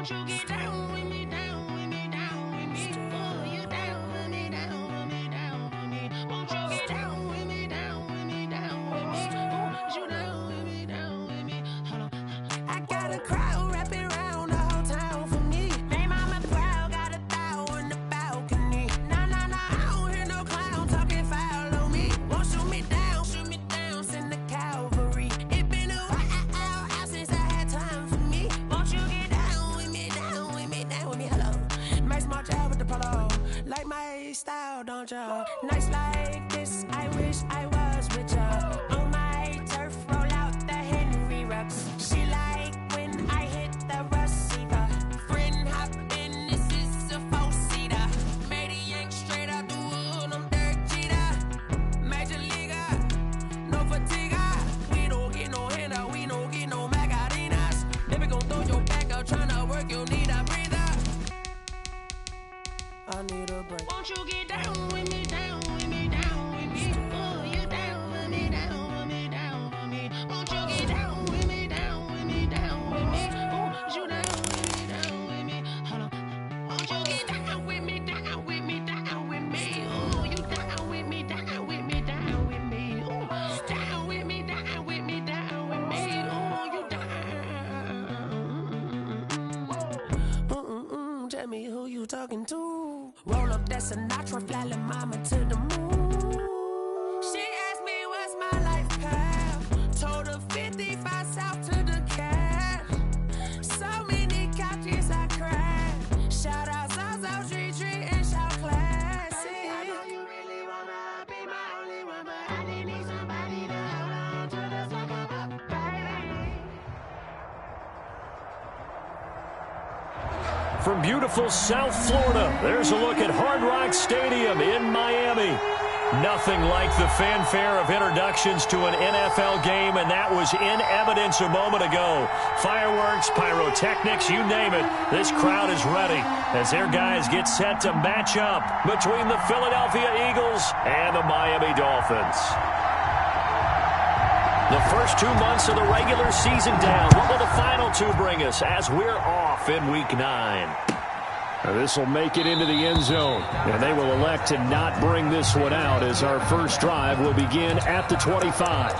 Won't you get down with me, down with me, down with me? Oh, you down with me, down with me, down with me. Won't you get down with me, down with me, down with me? Oh, you down with me, down with me? Hold on. I got a crowd wrapping around the whole town for me. They mama proud, got a thou on the balcony. Nah, nah, nah, I don't hear no clown talking foul on me. Won't shoot me down, send the cavalry. It been a while since I had time for me. Won't you get down with me, down with me, down with me? Hello. Max March out with the polo. Like my style, don't ya? Nights like this, I wish I was with ya. On my turf, roll out the Henry Rux. She like when I hit the receiver. Friend hop in, this is a four-seater. Made a yank straight out the wood, I'm Derek Jeter. Major leaguer, no fatigue. We don't get no handout, we don't get no Macarinas. Never gon' throw your back out, tryna work, you need a breather. I need a break. Won't you get down with me, down with me, down with me? Oh, you down with me, down with me, down with me? Won't you get down with me, down with me, down with me? Oh, you down with me, down with me? Hold on. Won't you get down with me, down with me, down with me? Oh, you down with me, down with me, down with me? Oh, down with me, down with me, down with me? Oh, you down. Tell me who you talking to. Roll up that Sinatra, fly la mama to the moon. She asked me what's my life path. Told her 55 south to the cash. So many couches I cried. Shout out South Street and shout classic. I know you really wanna be my only one, but I need somebody to hold on to the second up, baby. From beautiful South Florida, there's a look at Hard Rock Stadium in Miami. Nothing like the fanfare of introductions to an NFL game, and that was in evidence a moment ago. Fireworks, pyrotechnics, you name it. This crowd is ready as their guys get set to match up between the Philadelphia Eagles and the Miami Dolphins. The first 2 months of the regular season down. What will the final two bring us as we're off in Week 9? This will make it into the end zone, and they will elect to not bring this one out as our first drive will begin at the 25.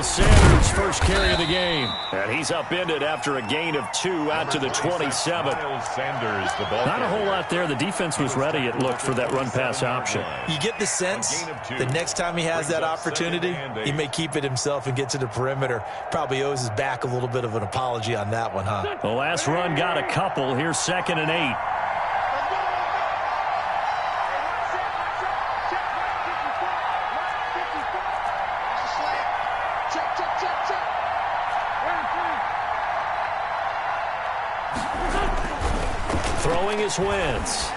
Sanders' first carry of the game. And he's upended after a gain of 2 out to the 27. Not a whole lot there. The defense was ready, it looked, for that run-pass option. You get the sense the next time he has that opportunity, he may keep it himself and get to the perimeter. Probably owes his back a little bit of an apology on that one, huh? The last run got a couple. Here's 2nd and 8. Throwing his Wentz.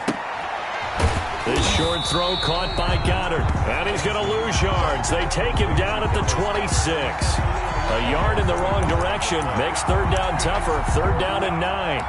This short throw caught by Goddard. And he's going to lose yards. They take him down at the 26. A yard in the wrong direction makes third down tougher. 3rd down and 9.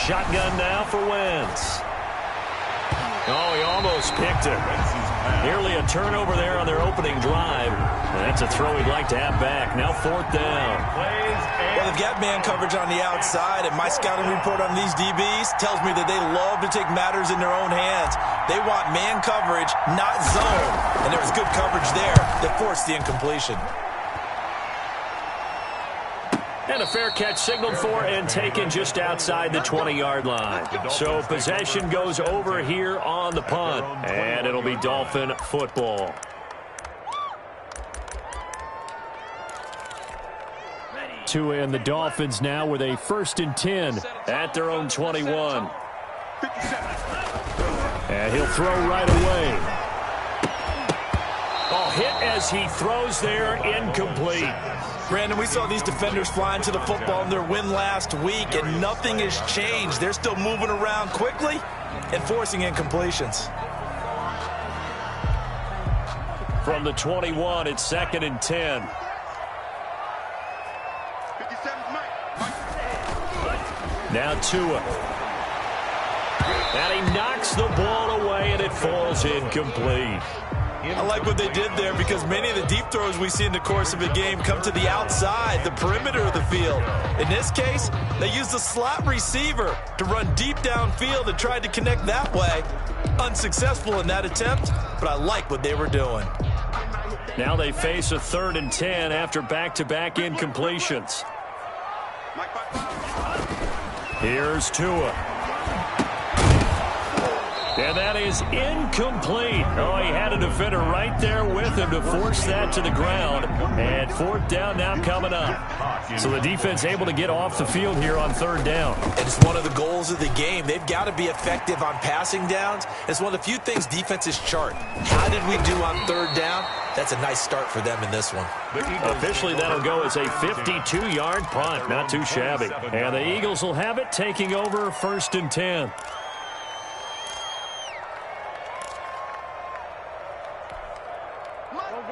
Shotgun now for Wentz. Oh, he almost picked it. Nearly a turnover there on their opening drive. And that's a throw he'd like to have back. Now 4th down. Well, they've got man coverage on the outside, and my scouting report on these DBs tells me that they love to take matters in their own hands. They want man coverage, not zone. And there was good coverage there that forced the incompletion. And a fair catch signaled for and taken just outside the 20-yard line. So possession goes over here on the punt. And it'll be Dolphin football. Ready. Tua and the Dolphins now with a 1st and 10 at their own 21. And he'll throw right away. Oh, hit as he throws there, incomplete. Brandon, we saw these defenders flying to the football in their win last week, and nothing has changed. They're still moving around quickly and forcing incompletions. From the 21, it's 2nd and 10. Now Tua. And he knocks the ball away, and it falls incomplete. I like what they did there because many of the deep throws we see in the course of a game come to the outside, the perimeter of the field. In this case, they used the slot receiver to run deep downfield and tried to connect that way. Unsuccessful in that attempt, but I like what they were doing. Now they face a 3rd and 10 after back-to-back incompletions. Here's Tua. And that is incomplete. Oh, he had a defender right there with him to force that to the ground. And 4th down now coming up. So the defense able to get off the field here on 3rd down. And it's one of the goals of the game. They've got to be effective on passing downs. It's one of the few things defenses chart. How did we do on 3rd down? That's a nice start for them in this one. Officially, that'll go as a 52-yard punt. Not too shabby. And the Eagles will have it, taking over 1st and 10.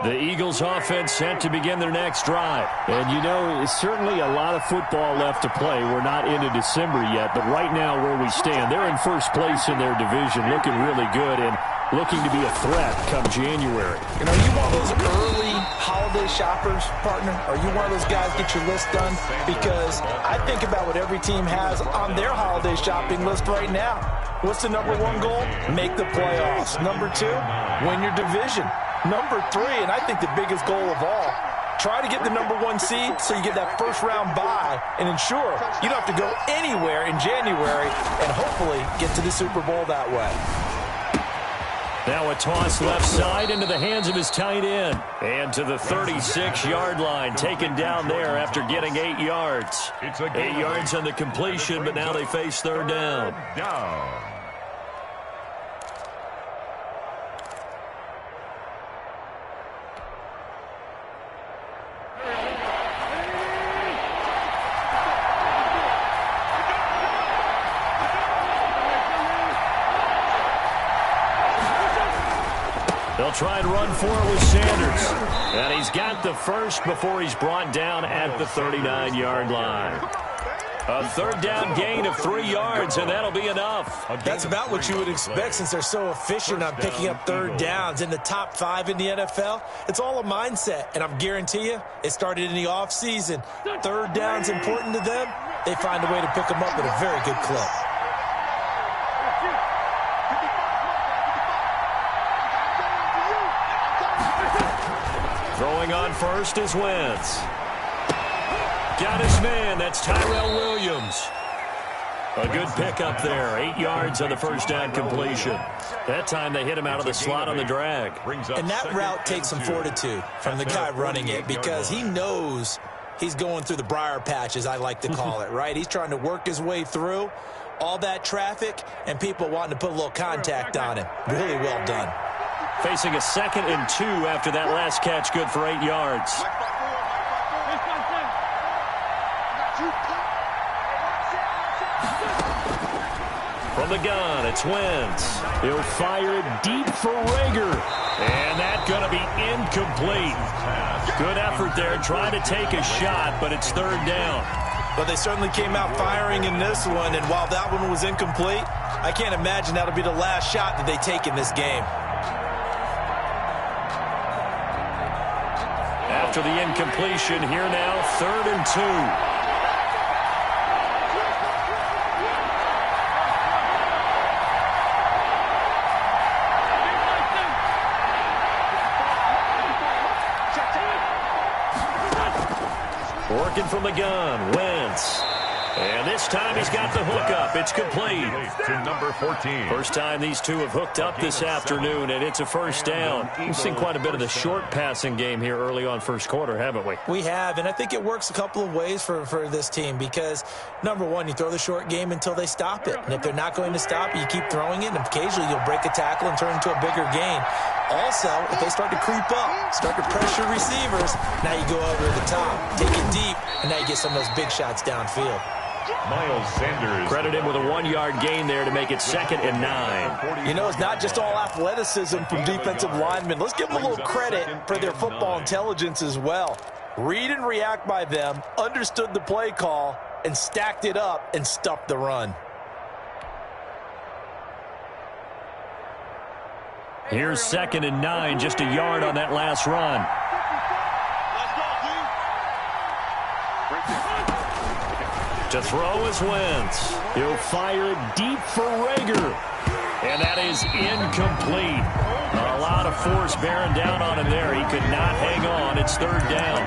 The Eagles offense set to begin their next drive. And, you know, it's certainly a lot of football left to play. We're not into December yet, but right now where we stand, they're in 1st place in their division, looking really good and looking to be a threat come January. You know, you one of those early holiday shoppers, partner? Are you one of those guys get your list done? Because I think about what every team has on their holiday shopping list right now. What's the #1 goal? Make the playoffs. #2, win your division. #3, and I think the biggest goal of all, try to get the #1 seed so you get that 1st-round bye and ensure you don't have to go anywhere in January and hopefully get to the Super Bowl that way. Now a toss left side into the hands of his tight end. And to the 36-yard line, taken down there after getting 8 yards. 8 yards on the completion, but now they face 3rd down. They'll try and run for it with Sanders. And he's got the first before he's brought down at the 39-yard line. A 3rd down gain of 3 yards, and that'll be enough. That's about what you would expect since they're so efficient on picking up 3rd downs. In the top 5 in the NFL, it's all a mindset, and I guarantee you it started in the offseason. 3rd down's important to them. They find a way to pick them up at a very good clip. Throwing on first is Wentz. Got his man. That's Tyrell Williams. A good pickup there. 8 yards on the 1st down completion. That time they hit him out of the slot on the drag. And that route takes some fortitude from the guy running it because he knows he's going through the briar patch, as I like to call it, right? He's trying to work his way through all that traffic and people wanting to put a little contact on him. Really well done. Facing a 2nd and 2 after that last catch, good for 8 yards. From the gun, it's Wentz. He'll fire it deep for Rager. And that's going to be incomplete. Good effort there, trying to take a shot, but it's 3rd down. But they certainly came out firing in this one, and while that one was incomplete, I can't imagine that'll be the last shot that they take in this game. After the incompletion, here now, 3rd and 2. Working from the gun, Wentz. And this time he's got the hook up. It's complete. To number 14. First time these two have hooked up this afternoon, and it's a first down. We've seen quite a bit of the short passing game here early on first quarter, haven't we? We have, and I think it works a couple of ways for this team because, number one, you throw the short game until they stop it. And if they're not going to stop it, you keep throwing it, and occasionally you'll break a tackle and turn into a bigger gain. Also, if they start to creep up, start to pressure receivers, now you go over the top, take it deep, and now you get some of those big shots downfield. Miles Sanders. Credit him with a 1-yard gain there to make it 2nd and 9. You know, it's not just all athleticism from defensive linemen. Let's give them a little credit for their football intelligence as well. Read and react by them, understood the play call, and stacked it up and stuffed the run. Here's 2nd and 9, just a yard on that last run. To throw is Wentz. He'll fire it deep for Rager. And that is incomplete. A lot of force bearing down on him there. He could not hang on. It's 3rd down.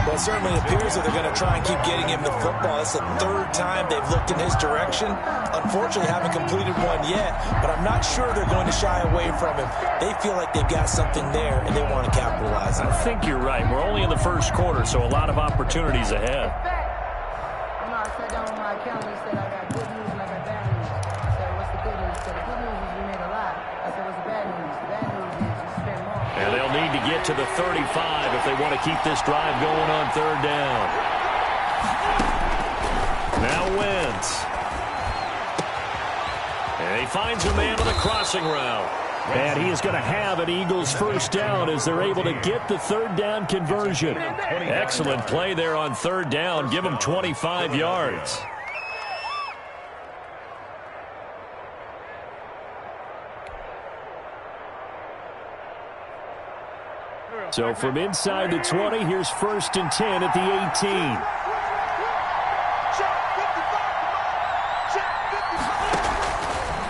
Well, it certainly appears that they're going to try and keep getting him the football. It's the 3rd time they've looked in his direction. Unfortunately, haven't completed one yet, but I'm not sure they're going to shy away from him. They feel like they've got something there, and they want to capitalize on it. I think you're right. We're only in the first quarter, so a lot of opportunities ahead. I sat down with my accountant. He said, I got good news and I got bad news. I said, what's the good news? He said, the good news is we made a lot. I said, what's the bad news? The bad news is we spent more. And they'll need to get to the 35 if they want to keep this drive going on 3rd down. Now Wentz. And he finds a man on the crossing route. And he is going to have an Eagles first down as they're able to get the 3rd down conversion. Excellent play there on 3rd down. Give them 25 yards. So from inside the 20, here's 1st and 10 at the 18.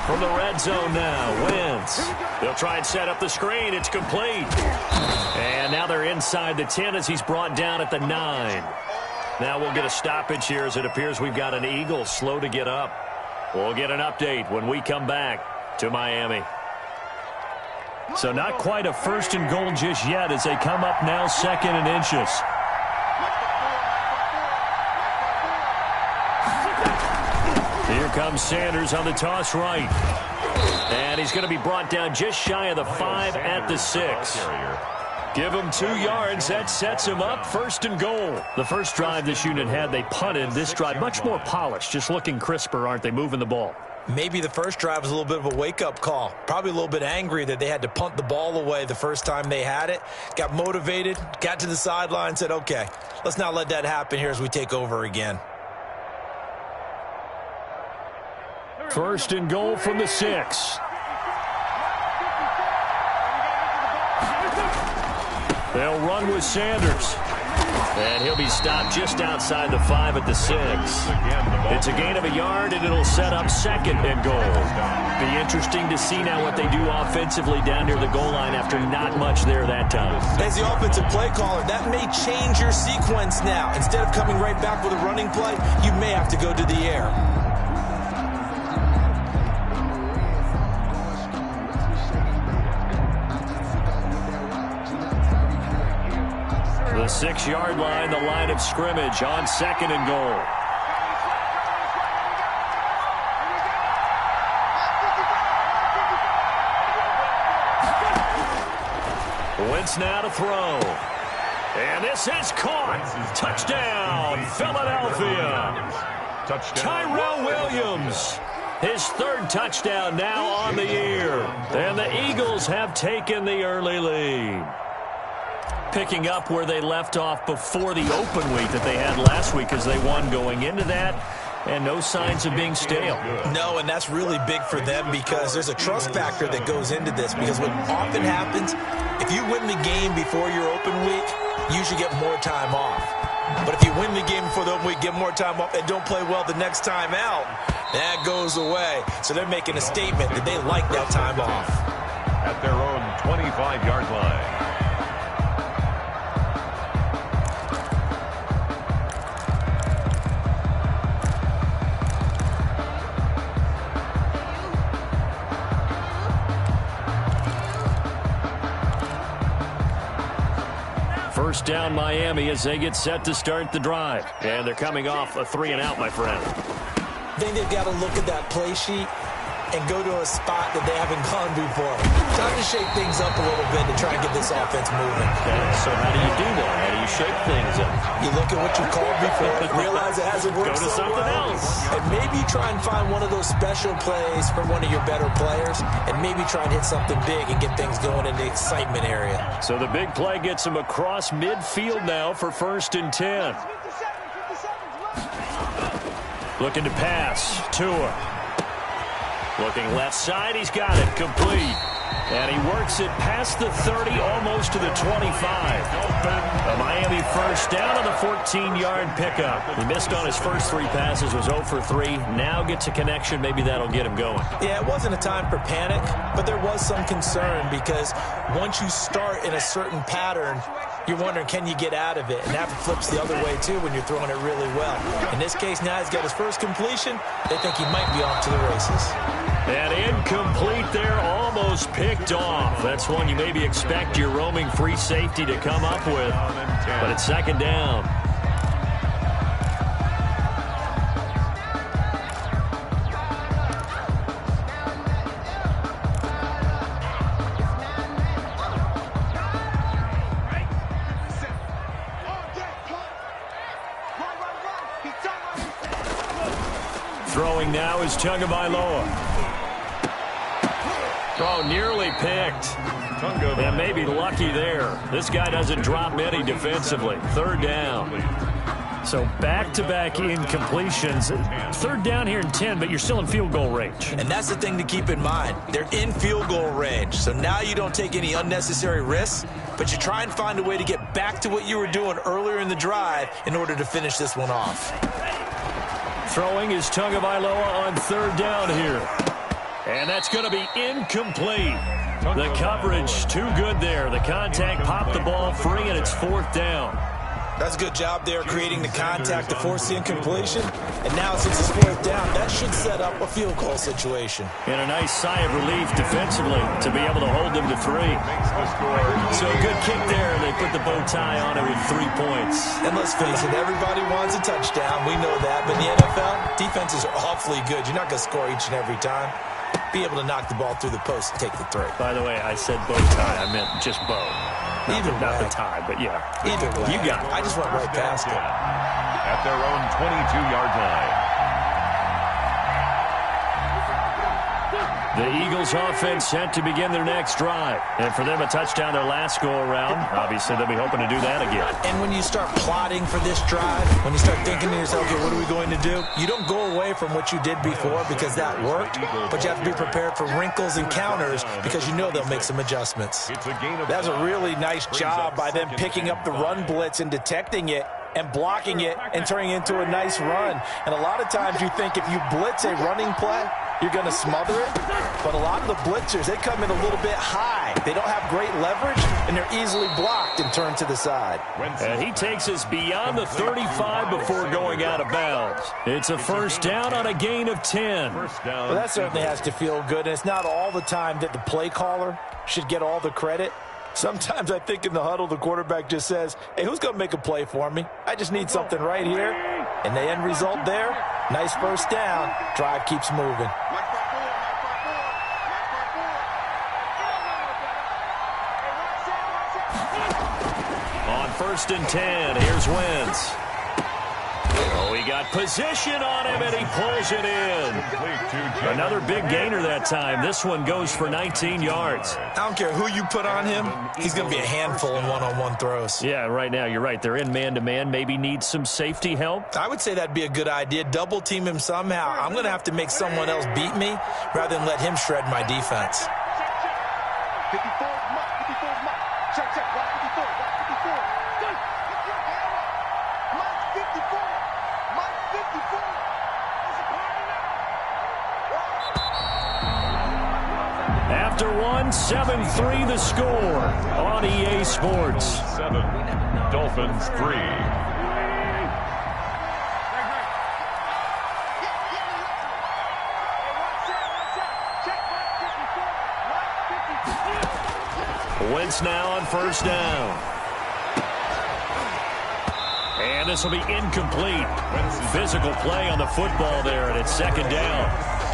From the red zone now, Wentz. They'll try and set up the screen. It's complete. And now they're inside the 10 as he's brought down at the 9. Now we'll get a stoppage here as it appears we've got an Eagle slow to get up. We'll get an update when we come back to Miami. So not quite a 1st and goal just yet as they come up now 2nd and inches. Here comes Sanders on the toss right. And he's going to be brought down just shy of the 5 at the 6. Give him 2 yards. That sets him up 1st and goal. The first drive this unit had, they punted. This drive much more polished, just looking crisper, aren't they, moving the ball? Maybe the first drive was a little bit of a wake-up call. Probably a little bit angry that they had to punt the ball away the first time they had it. Got motivated, got to the sideline, said, okay, let's not let that happen here as we take over again. 1st and goal from the 6. They'll run with Sanders. And he'll be stopped just outside the 5 at the 6. It's a gain of a yard, and it'll set up 2nd and goal. Be interesting to see now what they do offensively down near the goal line after not much there that time. As the offensive play caller, that may change your sequence now. Instead of coming right back with a running play, you may have to go to the air. The 6-yard line, the line of scrimmage on 2nd and goal. Wentz now to throw. And this is caught. Touchdown, Philadelphia. Tyrell Williams. His 3rd touchdown now on the year. And the Eagles have taken the early lead. Picking up where they left off before the open week that they had last week as they won going into that, and no signs of being stale. No, and that's really big for them because there's a trust factor that goes into this because what often happens, if you win the game before your open week, you usually get more time off. But if you win the game before the open week, get more time off, and don't play well the next time out, that goes away. So they're making a statement that they like that time off. At their own 25-yard line. First down Miami as they get set to start the drive. And they're coming off a 3-and-out, my friend. I think they've got to look at that play sheet and go to a spot that they haven't gone before. Time to shake things up a little bit to try and get this offense moving. Okay, so how do you do that? How do you shake things up? You look at what you called before, realize it hasn't worked Go to so something well, else. and maybe try and find one of those special plays for one of your better players, and maybe try and hit something big and get things going in the excitement area. So the big play gets him across midfield now for 1st and 10. Looking to pass. Tua. Looking left side, he's got it, complete. And he works it past the 30, almost to the 25. A Miami first down on the 14-yard pickup. He missed on his first 3 passes, was 0 for 3. Now gets a connection, maybe that'll get him going. Yeah, it wasn't a time for panic, but there was some concern because once you start in a certain pattern, you're wondering, can you get out of it? And that flips the other way, too, when you're throwing it really well. In this case, now he's got his first completion. They think he might be off to the races. And incomplete there, almost picked off. That's one you maybe expect your roaming free safety to come up with. But it's 2nd down. Throwing now is Tagovailoa. Oh, nearly picked. And maybe lucky there. This guy doesn't drop many defensively. 3rd down. So back-to-back incompletions. 3rd down here in 10, but you're still in field goal range. And that's the thing to keep in mind. They're in field goal range. So now you don't take any unnecessary risks, but you try and find a way to get back to what you were doing earlier in the drive in order to finish this one off. Throwing is Tagovailoa on 3rd down here. And that's going to be incomplete. The coverage too good there. The contact popped the ball free, and it's 4th down. That's a good job there creating the contact to force the incompletion. And now since it's 4th down, that should set up a field goal situation. And a nice sigh of relief defensively to be able to hold them to 3. So a good kick there. They put the bow tie on it with 3 points. And let's face it, everybody wants a touchdown. We know that. But in the NFL, defenses are awfully good. You're not going to score each and every time. Be able to knock the ball through the post and take the 3. By the way, I said bow tie. I meant just bow. Not the tie, but yeah. Either way. You got it. I just went right past it. At their own 22-yard line. The Eagles offense set to begin their next drive. And for them, a touchdown their last go-around. Obviously, they'll be hoping to do that again. And when you start plotting for this drive, when you start thinking to yourself, okay, what are we going to do? You don't go away from what you did before because that worked, but you have to be prepared for wrinkles and counters because you know they'll make some adjustments. That's a really nice job by them picking up the run blitz and detecting it and blocking it and turning it into a nice run. And a lot of times you think if you blitz a running play, you're going to smother it. But a lot of the blitzers, they come in a little bit high. They don't have great leverage, and they're easily blocked and turned to the side. And he takes us beyond the 35 before going out of bounds. It's a 1st down on a gain of 10. Well, that certainly has to feel good, and it's not all the time that the play caller should get all the credit. Sometimes I think in the huddle, the quarterback just says, hey, who's going to make a play for me? I just need something right here. And the end result there, nice 1st down. Drive keeps moving. On 1st and 10, here's Wentz. Oh, he got position on him, and he pulls it in. Another big gainer that time. This one goes for 19 yards. I don't care who you put on him. He's going to be a handful in one-on-one throws. Yeah, right now, you're right. They're in man-to-man. Maybe need some safety help. I would say that'd be a good idea. Double team him somehow. I'm going to have to make someone else beat me rather than let him shred my defense. 54 mark, 54 mark. Check, check, 154, 154. Mike 54, Mike 54. It's a party now. After one, 7-3 the score on EA Sports. 7, Dolphins 3. Wentz now on 1st down. And this will be incomplete. Physical play on the football there, and it's second down.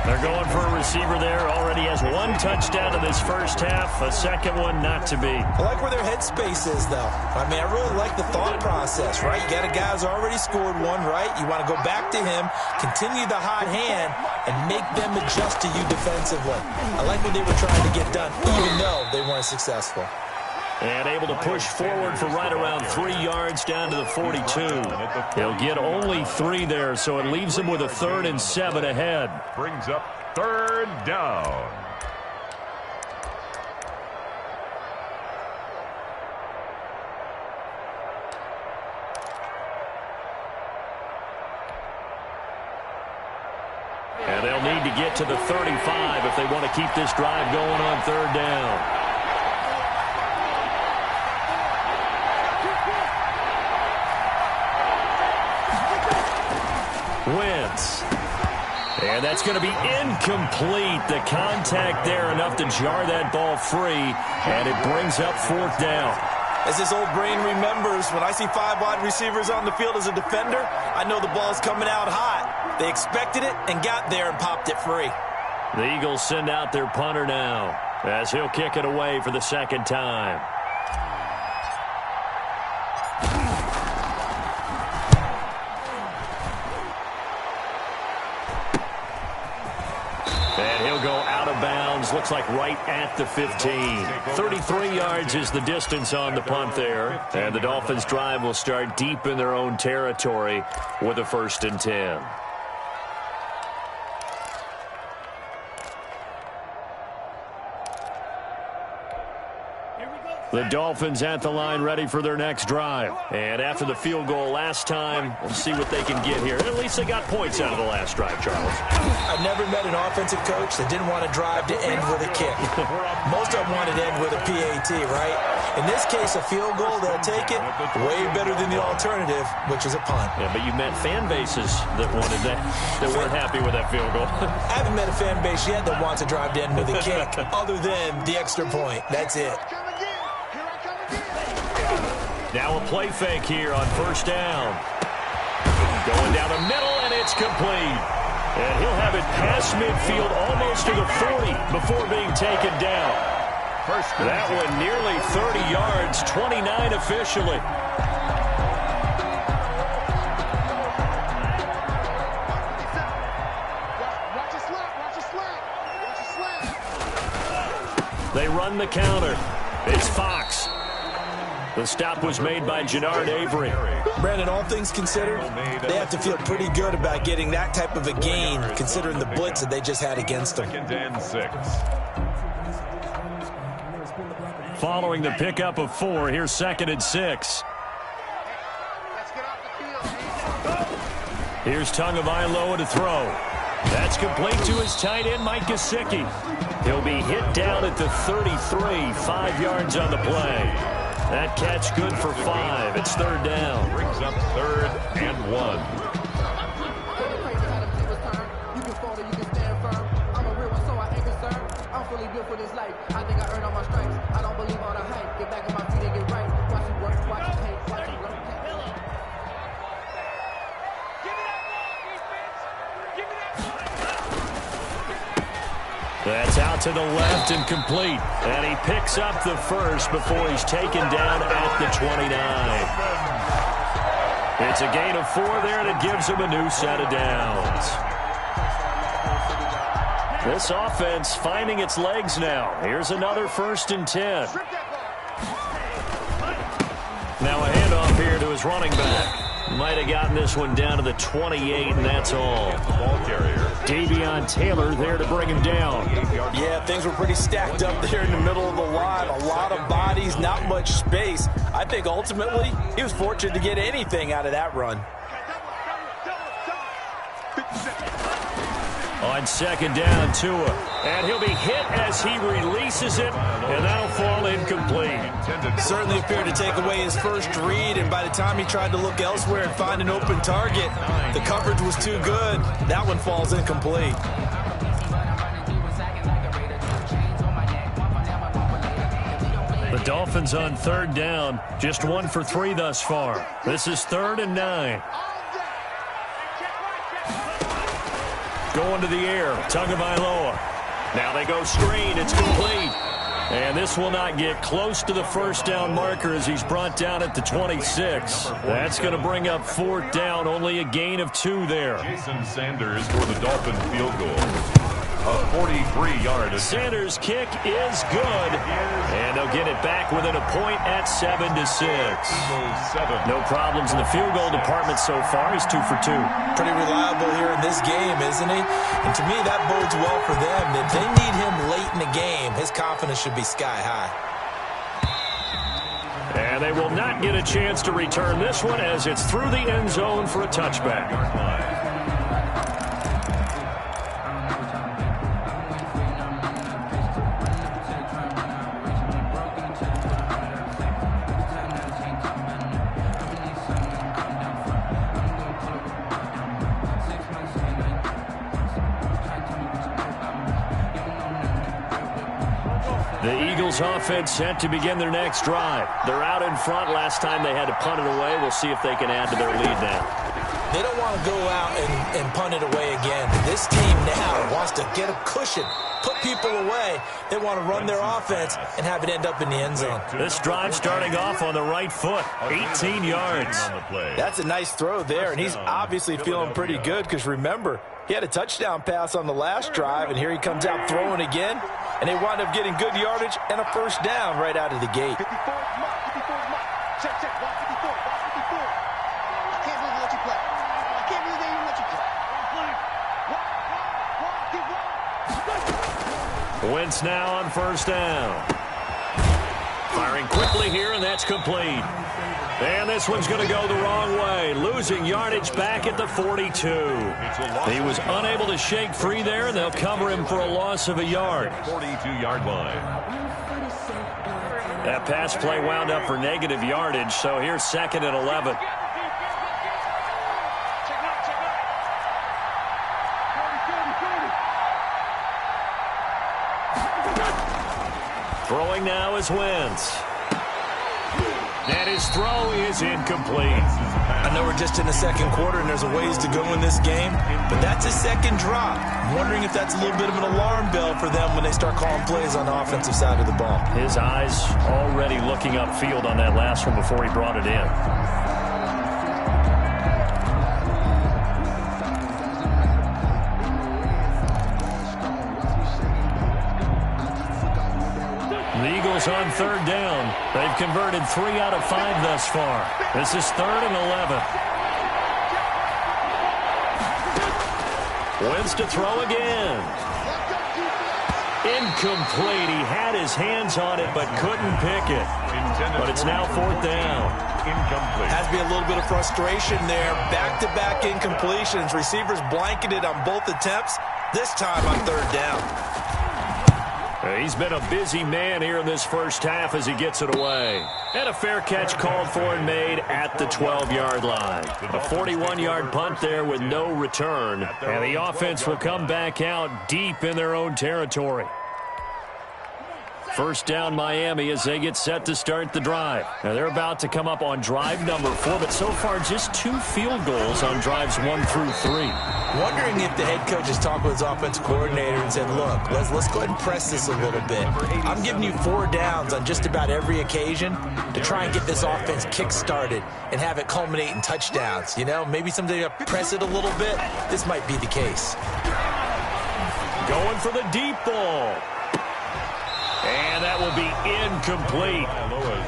They're going for a receiver there. Already has one touchdown in this first half. A second one not to be. I like where their headspace is, though. I mean, I really like the thought process, right? You got a guy who's already scored one, right? You want to go back to him, continue the hot hand, and make them adjust to you defensively. I like what they were trying to get done, even though they weren't successful. And able to push forward for right around 3 yards down to the 42. He'll get only 3 there, so it leaves him with a 3rd and 7 ahead. Brings up 3rd down. And they'll need to get to the 35 if they want to keep this drive going on 3rd down. Wentz. And that's going to be incomplete. The contact there enough to jar that ball free, and it brings up 4th down. As this old brain remembers, when I see 5 wide receivers on the field as a defender, I know the ball's coming out hot. They expected it and got there and popped it free. The Eagles send out their punter now as he'll kick it away for the 2nd time. And he'll go out of bounds, looks like right at the 15. 33 yards is the distance on the punt there. And the Dolphins' drive will start deep in their own territory with a 1st and 10. The Dolphins at the line ready for their next drive. And after the field goal last time, we'll see what they can get here. At least they got points out of the last drive, Charles. I've never met an offensive coach that didn't want to drive to end with a kick. Most of them wanted to end with a PAT, right? In this case, a field goal, they'll take it. Way better than the alternative, which is a punt. Yeah, but you met fan bases that wanted that, that weren't happy with that field goal. I haven't met a fan base yet that wants to drive to end with a kick, other than the extra point. That's it. Now a play fake here on 1st down. Going down the middle, and it's complete. And he'll have it past midfield almost to the 40 before being taken down. That one nearly 30 yards, 29 officially. They run the counter. It's Fox. The stop was made by Jannard Avery. Brandon, all things considered, they have to feel pretty good about getting that type of a gain, considering the blitz that they just had against them. 2nd and 6. Following the pickup of 4, here's 2nd and 6. Here's Tagovailoa to throw. That's complete to his tight end, Mike Gesicki. He'll be hit down at the 33, 5 yards on the play. That catch good for 5. It's 3rd down. Brings up 3rd and 1. You can fall or you can stand firm. I'm a real one, so I ain't concerned. I'm fully built for this life. I think I earned all my stripes. I don't believe all the hype. Get back on my feet and get right. Watch you work, watch you hate, watch you learn. That's out to the left and complete. And he picks up the 1st before he's taken down at the 29. It's a gain of 4 there, and it gives him a new set of downs. This offense finding its legs now. Here's another 1st and 10. Now a handoff here to his running back. Might have gotten this one down to the 28, and that's all. Ball carrier. Davion Taylor there to bring him down. Yeah, things were pretty stacked up there in the middle of the line. A lot of bodies, not much space. I think ultimately he was fortunate to get anything out of that run. On 2nd down, Tua. And he'll be hit as he releases it, and that'll fall incomplete. Certainly appeared to take away his first read, and by the time he tried to look elsewhere and find an open target, the coverage was too good. That one falls incomplete. The Dolphins on 3rd down, just 1 for 3 thus far. This is 3rd and 9. Going to the air, Tagovailoa. Now they go screen, it's complete. And this will not get close to the first down marker as he's brought down at the 26. That's going to bring up 4th down, only a gain of 2 there. Jason Sanders for the Dolphins field goal. A 43-yard. Sanders' kick is good, and they'll get it back within a point at 7-6. No problems in the field goal department so far. He's 2 for 2. Pretty reliable here in this game, isn't he? And to me, that bodes well for them. If they need him late in the game, his confidence should be sky high. And they will not get a chance to return this one as it's through the end zone for a touchback. The Eagles offense set to begin their next drive. They're out in front. Last time they had to punt it away. We'll see if they can add to their lead now. They don't want to go out and punt it away again. This team now wants to get a cushion, put people away. They want to run their offense and have it end up in the end zone. This drive starting off on the right foot, 18 yards. That's a nice throw there, and he's obviously feeling pretty good because, remember, he had a touchdown pass on the last drive, and here he comes out throwing again, and they wind up getting good yardage and a first down right out of the gate. 54 mark, 54 mark. Check, check, watch 54, watch 54. I can't believe they let you play. I can't believe they even let you play. Wentz now on first down. Firing quickly here, and that's complete. And this one's going to go the wrong way. Losing yardage back at the 42. He was unable to shake free there, and they'll cover him for a loss of a yard. 42-yard line. That pass play wound up for negative yardage, so here's 2nd and 11. Throwing now is Wentz. And his throw is incomplete. I know we're just in the second quarter and there's a ways to go in this game, but that's a second drop. I'm wondering if that's a little bit of an alarm bell for them when they start calling plays on the offensive side of the ball. His eyes already looking upfield on that last one before he brought it in. The Eagles on 3rd down. They've converted 3 out of 5 thus far. This is 3rd and 11. Wentz to throw again. Incomplete. He had his hands on it but couldn't pick it. But it's now 4th down. Incomplete. Has to be a little bit of frustration there. Back-to-back incompletions. Receivers blanketed on both attempts. This time on 3rd down. He's been a busy man here in this first half as he gets it away. And a fair catch called for and made at the 12-yard line. A 41-yard punt there with no return. And the offense will come back out deep in their own territory. First down Miami as they get set to start the drive. Now they're about to come up on drive number 4, but so far just 2 field goals on drives 1 through 3. Wondering if the head coach has talked with his offensive coordinator and said, look, let's go ahead and press this a little bit. I'm giving you 4 downs on just about every occasion to try and get this offense kick-started and have it culminate in touchdowns. You know, maybe someday to press it a little bit. This might be the case. Going for the deep ball. And that will be incomplete.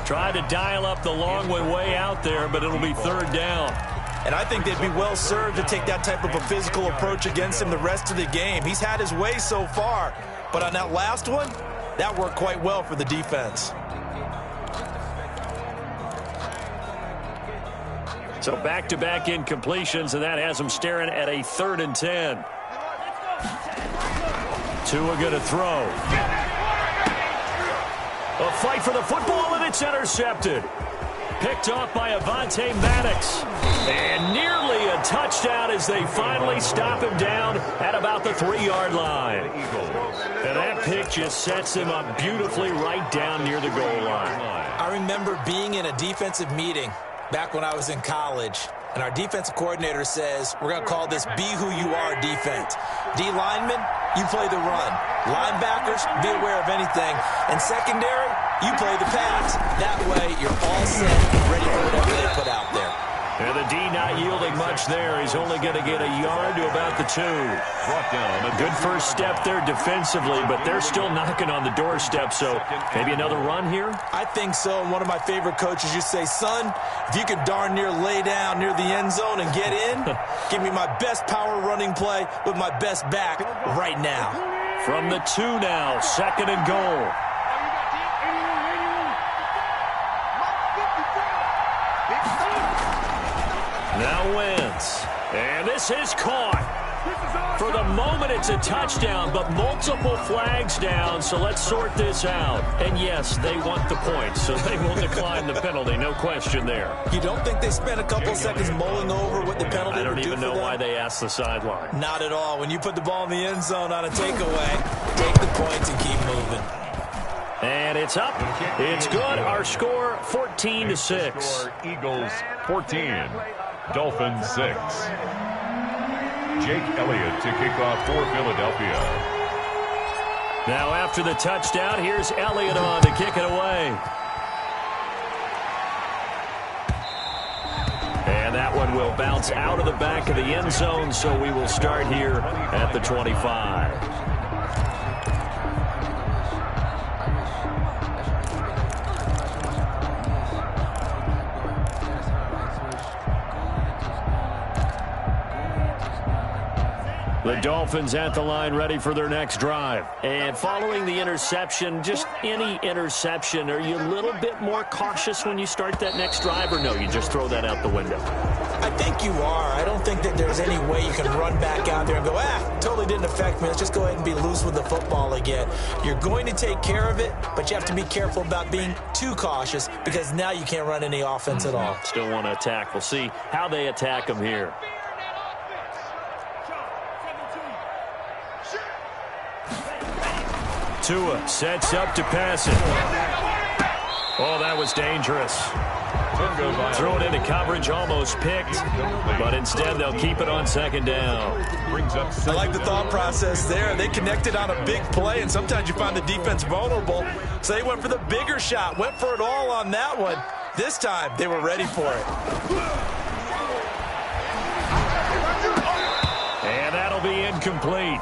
Tried to dial up the long way out there, but it'll be 3rd down. And I think they'd be well served to take that type of a physical approach against him the rest of the game. He's had his way so far, but on that last one, that worked quite well for the defense. So back-to-back incompletions, and that has them staring at a 3rd and 10. Tua going to throw. A fight for the football, and it's intercepted. Picked off by Avonte Maddox. And nearly a touchdown as they finally stop him down at about the 3-yard line. And that pick just sets him up beautifully right down near the goal line. I remember being in a defensive meeting back when I was in college, and our defensive coordinator says, we're going to call this Be Who You Are defense. D linemen, you play the run. Linebackers, be aware of anything. And secondary, you play the pass. That way, you're all set, ready for whatever they put out there. And the D not yielding much there. He's only going to get a yard to about the 2. Brought down. A good first step there defensively, but they're still knocking on the doorstep, so maybe another run here? I think so. And one of my favorite coaches used to say, son, if you could darn near lay down near the end zone and get in, give me my best power running play with my best back right now. From the 2 now, 2nd and goal. Now Wentz. And this is caught. For the moment, it's a touchdown, but multiple flags down, so let's sort this out. And yes, they want the points, so they will decline the penalty, no question there. You don't think they spent a couple seconds mulling over what the penalty would do for them? I don't even know why they asked the sideline. Not at all. When you put the ball in the end zone on a takeaway, take the points and keep moving. And it's up. It's good. Our score, 14-6. Eagles 14. Dolphins 6. Jake Elliott to kick off for Philadelphia. Now after the touchdown, here's Elliott on to kick it away. And that one will bounce out of the back of the end zone, so we will start here at the 25. The Dolphins at the line ready for their next drive. And following the interception, just any interception, are you a little bit more cautious when you start that next drive, or no, you just throw that out the window? I think you are. I don't think that there's any way you can run back out there and go, totally didn't affect me. Let's just go ahead and be loose with the football again. You're going to take care of it, but you have to be careful about being too cautious because now you can't run any offense at all. Still want to attack. We'll see how they attack them here. Tua sets up to pass it. Oh, that was dangerous. Thrown into coverage, almost picked, but instead they'll keep it on 2nd down. I like the thought process there. They connected on a big play, and sometimes you find the defense vulnerable. So they went for the bigger shot, went for it all on that one. This time, they were ready for it. And that'll be incomplete.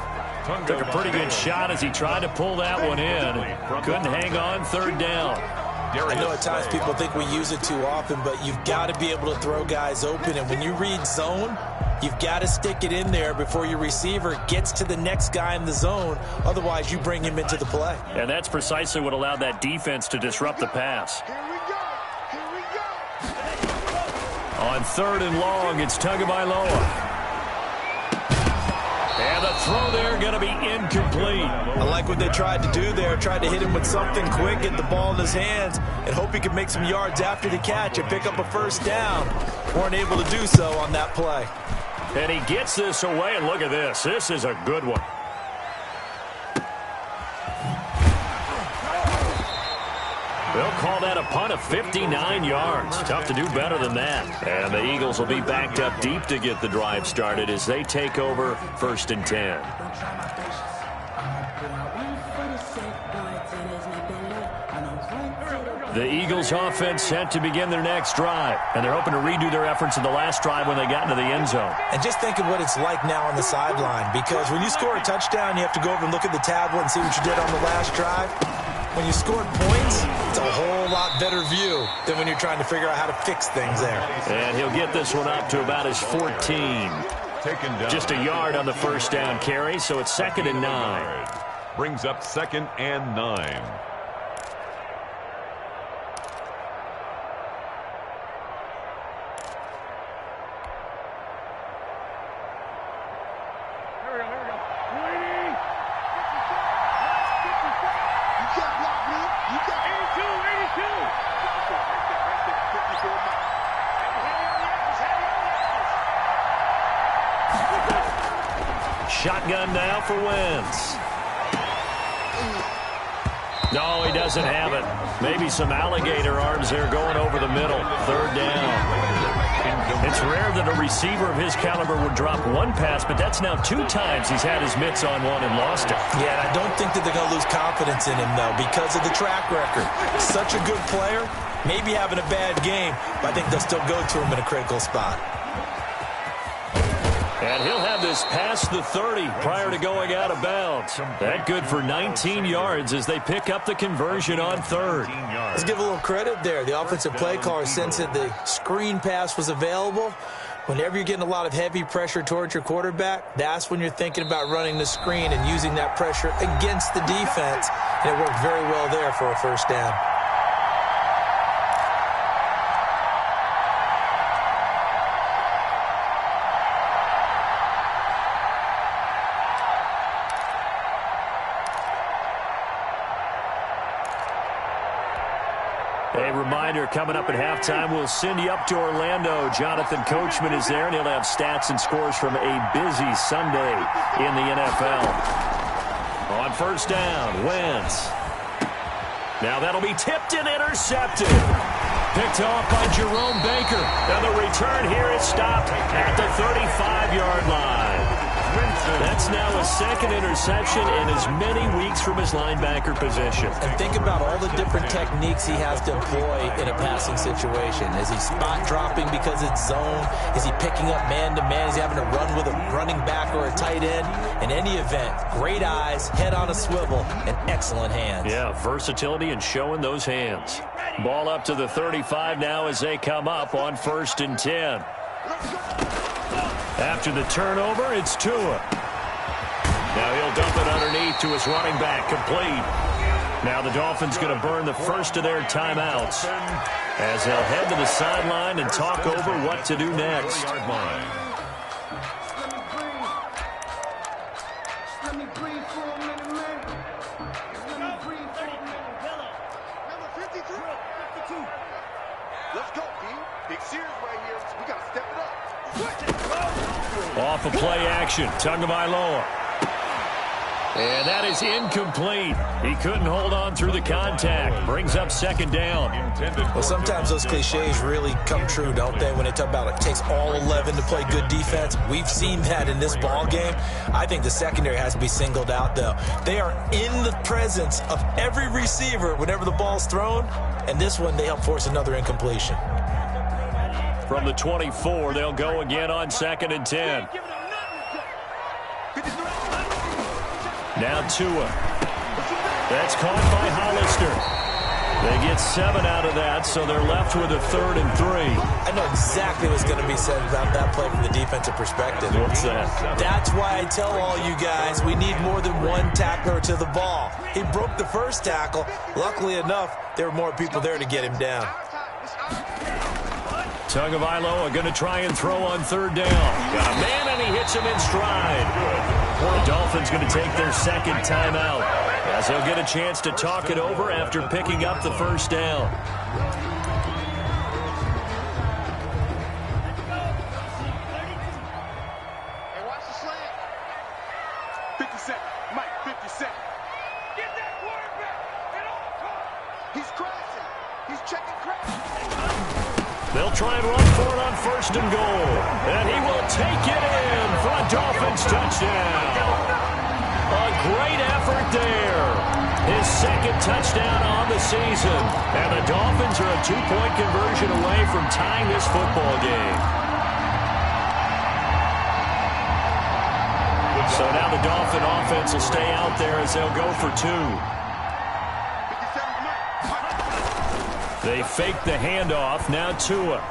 Took a pretty good shot as he tried to pull that one in. Couldn't hang on, 3rd down. I know at times people think we use it too often, but you've got to be able to throw guys open. And when you read zone, you've got to stick it in there before your receiver gets to the next guy in the zone. Otherwise, you bring him into the play. And that's precisely what allowed that defense to disrupt the pass. On 3rd and long, it's Tagovailoa. And the throw there going to be incomplete. I like what they tried to do there. Tried to hit him with something quick, get the ball in his hands, and hope he could make some yards after the catch and pick up a 1st down. Weren't able to do so on that play. And he gets this away, and look at this. This is a good one. They'll call that a punt of 59 yards. Tough to do better than that. And the Eagles will be backed up deep to get the drive started as they take over 1st and 10. The Eagles offense set to begin their next drive. And they're hoping to redo their efforts in the last drive when they got into the end zone. And just think of what it's like now on the sideline. Because when you score a touchdown, you have to go over and look at the tablet and see what you did on the last drive. When you scored points, it's a whole lot better view than when you're trying to figure out how to fix things there. And he'll get this one up to about his 14. Just a yard on the 1st down carry, so it's 2nd and 9. Brings up 2nd and 9. shotgun now for Wentz. No, he doesn't have it. Maybe some alligator arms there going over the middle. Third down. It's rare that a receiver of his caliber would drop one pass, but that's now 2 times he's had his mitts on one and lost it. Yeah, and I don't think that they're going to lose confidence in him, though, because of the track record. Such a good player, maybe having a bad game, but I think they'll still go to him in a critical spot. And he'll have this past the 30 prior to going out of bounds. That good for 19 yards as they pick up the conversion on third. Let's give a little credit there. The offensive play caller sensed that the screen pass was available. Whenever you're getting a lot of heavy pressure towards your quarterback, that's when you're thinking about running the screen and using that pressure against the defense. And it worked very well there for a first down. A reminder, coming up at halftime, we'll send you up to Orlando. Jonathan Coachman is there, and he'll have stats and scores from a busy Sunday in the NFL. On first down, Wentz. Now that'll be tipped and intercepted. Picked off by Jerome Baker. Now the return here is stopped at the 35-yard line. That's now a second interception in as many weeks from his linebacker position. And think about all the different techniques he has to employ in a passing situation. Is he spot dropping because it's zone? Is he picking up man-to-man? Is he having to run with a running back or a tight end? In any event, great eyes, head on a swivel, and excellent hands. Yeah, versatility and showing those hands. Ball up to the 35 now as they come up on 1st and 10. After the turnover, it's Tua. Now he'll dump it underneath to his running back, complete. Now the Dolphins going to burn the first of their timeouts as they'll head to the sideline and talk over what to do next. Let me breathe for a minute, man. Let me breathe for a minute. Number 53. 52. Let's go, D. Big series right here. We got to step it up. Off of play action, Tagovailoa. And that is incomplete. He couldn't hold on through the contact. Brings up second down. Well, sometimes those cliches really come true, don't they? When they talk about it takes all 11 to play good defense. We've seen that in this ball game. I think the secondary has to be singled out, though. They are in the presence of every receiver whenever the ball's thrown. And this one, they help force another incompletion. From the 24, they'll go again on 2nd and 10. Now Tua. That's caught by Hollister. They get 7 out of that, so they're left with a 3rd and 3. I know exactly what's going to be said about that play from the defensive perspective. What's that? That's why I tell all you guys we need more than one tackler to the ball. He broke the first tackle. Luckily enough, there were more people there to get him down. Tagovailoa going to try and throw on 3rd down. Got a man, and he hits him in stride. The Dolphins going to take their second timeout as they'll get a chance to talk it over after picking up the first down. Hey, watch the slant. 57. Mike, 57. Get that quarterback at all costs. He's crashing. He's checking crash. They'll try and run for it on 1st and goal. And he will take it in for a Dolphins touchdown. A great effort there. His second touchdown on the season. And the Dolphins are a 2-point conversion away from tying this football game. So now the Dolphin offense will stay out there as they'll go for 2. They fake the handoff. Now Tua.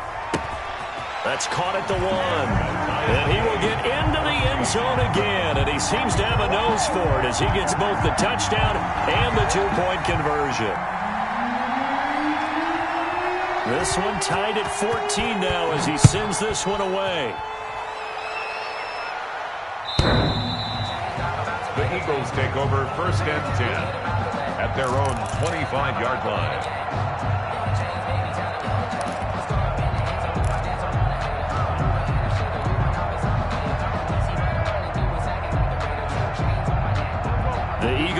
That's caught at the 1. And he will get into the end zone again. And he seems to have a nose for it as he gets both the touchdown and the 2-point conversion. This one tied at 14 now as he sends this one away. The Eagles take over 1st and 10 at their own 25-yard line.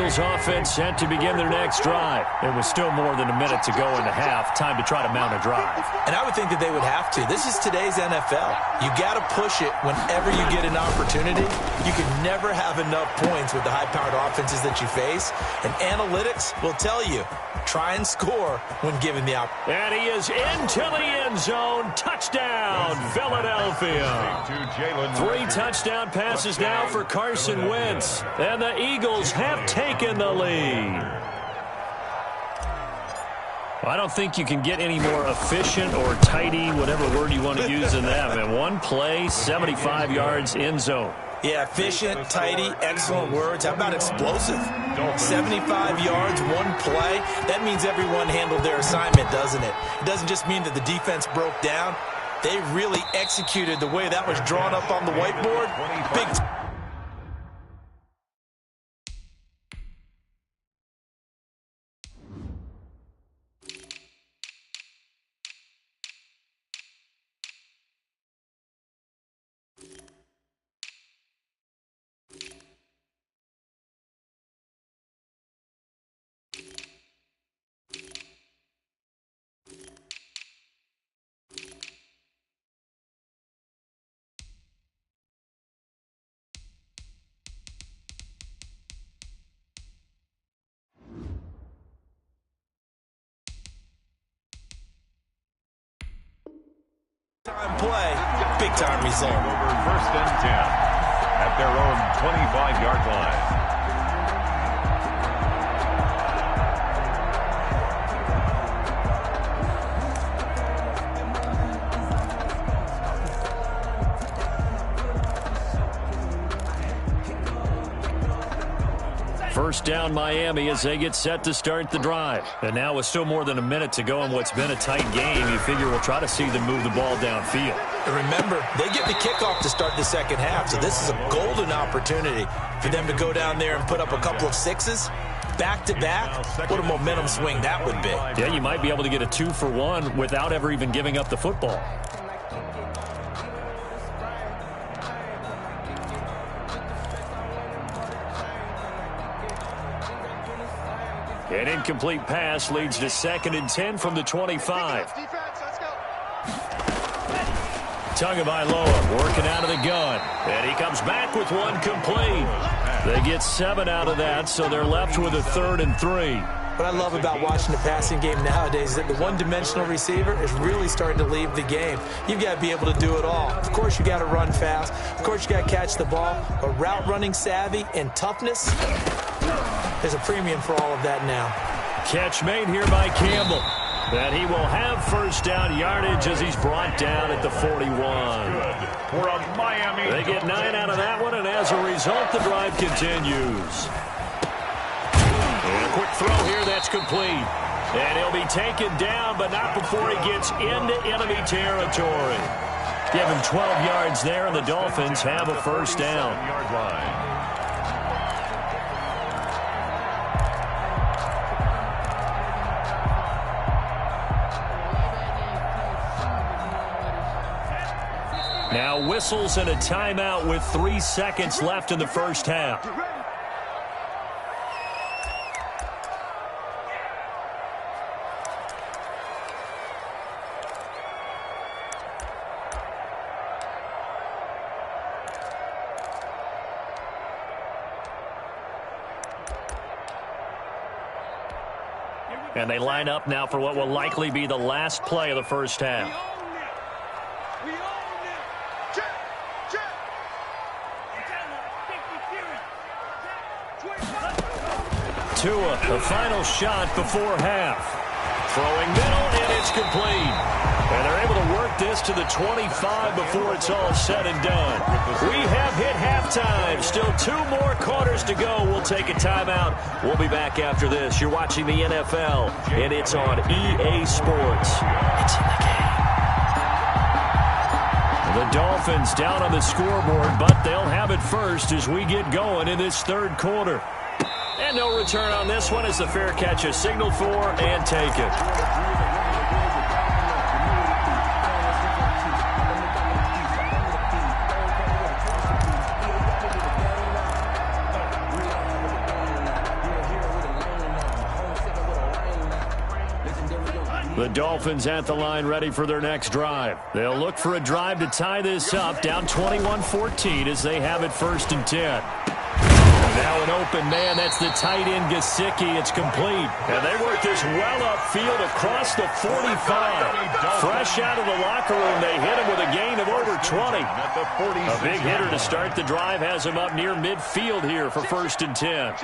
Eagles offense set to begin their next drive. It was still more than a minute to go in the half. Time to try to mount a drive. And I would think that they would have to. This is today's NFL. You got to push it whenever you get an opportunity. You can never have enough points with the high-powered offenses that you face. And analytics will tell you, try and score when given the opportunity. And he is into the end zone. Touchdown, Philadelphia. 3 touchdown passes now for Carson Wentz. And the Eagles have taken the lead. I don't think you can get any more efficient or tidy, whatever word you want to use in that. Man, one play, 75 yards, end zone. Yeah, efficient, tidy, excellent words. How about explosive? 75 yards, one play. That means everyone handled their assignment, doesn't it? It doesn't just mean that the defense broke down. They really executed the way that was drawn up on the whiteboard. Big time play, big time result. Over 1st and 10 at their own 25-yard line. First down, Miami, as they get set to start the drive. And now with still more than a minute to go in what's been a tight game, you figure we'll try to see them move the ball downfield. And remember, they get the kickoff to start the second half, so this is a golden opportunity for them to go down there and put up a couple of sixes. Back-to-back, what a momentum swing that would be. Yeah, you might be able to get a 2-for-1 without ever even giving up the football. An incomplete pass leads to 2nd and 10 from the 25. Tagovailoa working out of the gun. And he comes back with one complete. They get 7 out of that, so they're left with a 3rd and 3. What I love about watching the passing game nowadays is that the one-dimensional receiver is really starting to leave the game. You've got to be able to do it all. Of course, you got to run fast. Of course, you got to catch the ball. But route running savvy and toughness, there's a premium for all of that now. Catch made here by Campbell. And he will have first down yardage as he's brought down at the 41. For a Miami. They get 9 out of that one, and as a result, the drive continues. And a quick throw here, that's complete. And he'll be taken down, but not before he gets into enemy territory. Give him 12 yards there, and the Dolphins have a first down. Now whistles and a timeout with 3 seconds left in the first half. And they line up now for what will likely be the last play of the first half. Tua, the final shot before half. Throwing middle, and it's complete. And they're able to work this to the 25 before it's all said and done. We have hit halftime. Still 2 more quarters to go. We'll take a timeout. We'll be back after this. You're watching the NFL, and it's on EA Sports. It's in the game. The Dolphins down on the scoreboard, but they'll have it first as we get going in this third quarter. And no return on this one as the fair catch is signaled for and taken. The Dolphins at the line ready for their next drive. They'll look for a drive to tie this up, down 21-14 as they have it 1st and 10. Now an open man. That's the tight end, Gesicki. It's complete. And they work this well upfield across the 45. Fresh out of the locker room, they hit him with a gain of over 20. A big hitter to start the drive has him up near midfield here for 1st and 10.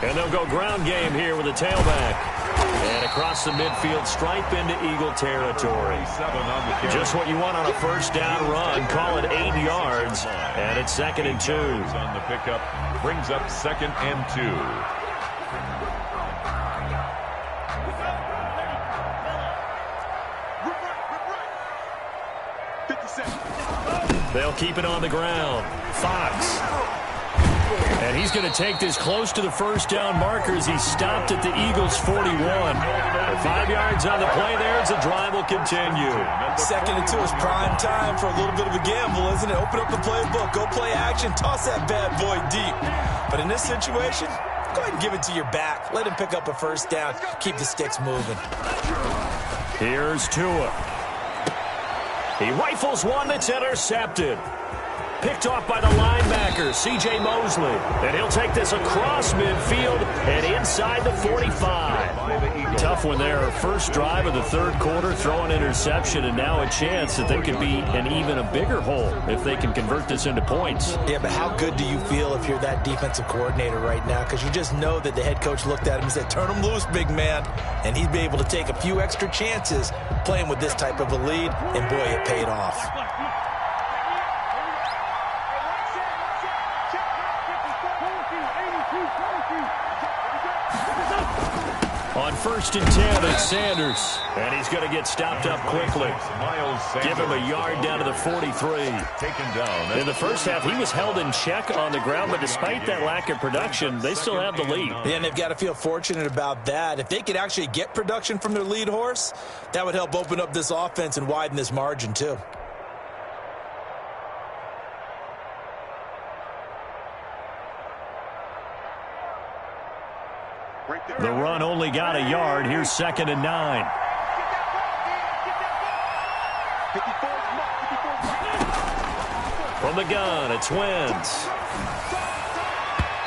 And they'll go ground game here with a tailback. And across the midfield stripe into Eagle territory. Just what you want on a 1st down run. Call it 8 yards. And it's 2nd and 2. On the pickup, brings up 2nd and 2. They'll keep it on the ground. Fox. And he's going to take this close to the 1st down marker as he stopped at the Eagles' 41. 5 yards on the play there as the drive will continue. 2nd and 2 is prime time for a little bit of a gamble, isn't it? Open up the playbook, go play action, toss that bad boy deep. But in this situation, go ahead and give it to your back. Let him pick up a 1st down. Keep the sticks moving. Here's Tua. He rifles one that's intercepted. Picked off by the linebacker, C.J. Mosley. And he'll take this across midfield and inside the 45. Tough one there. First drive of the 3rd quarter, throw an interception, and now a chance that they could be in even a bigger hole if they can convert this into points. Yeah, but how good do you feel if you're that defensive coordinator right now? Because you just know that the head coach looked at him and said, turn him loose, big man. And he'd be able to take a few extra chances playing with this type of a lead, and boy, it paid off. On 1st and 10, it's Sanders. And he's going to get stopped up quickly. Give him a yard down to the 43. Taken down. In the first half, he was held in check on the ground, but despite that lack of production, they still have the lead. Yeah, and they've got to feel fortunate about that. If they could actually get production from their lead horse, that would help open up this offense and widen this margin, too. The run only got a yard. Here's 2nd and 9. From the gun, it's Wentz.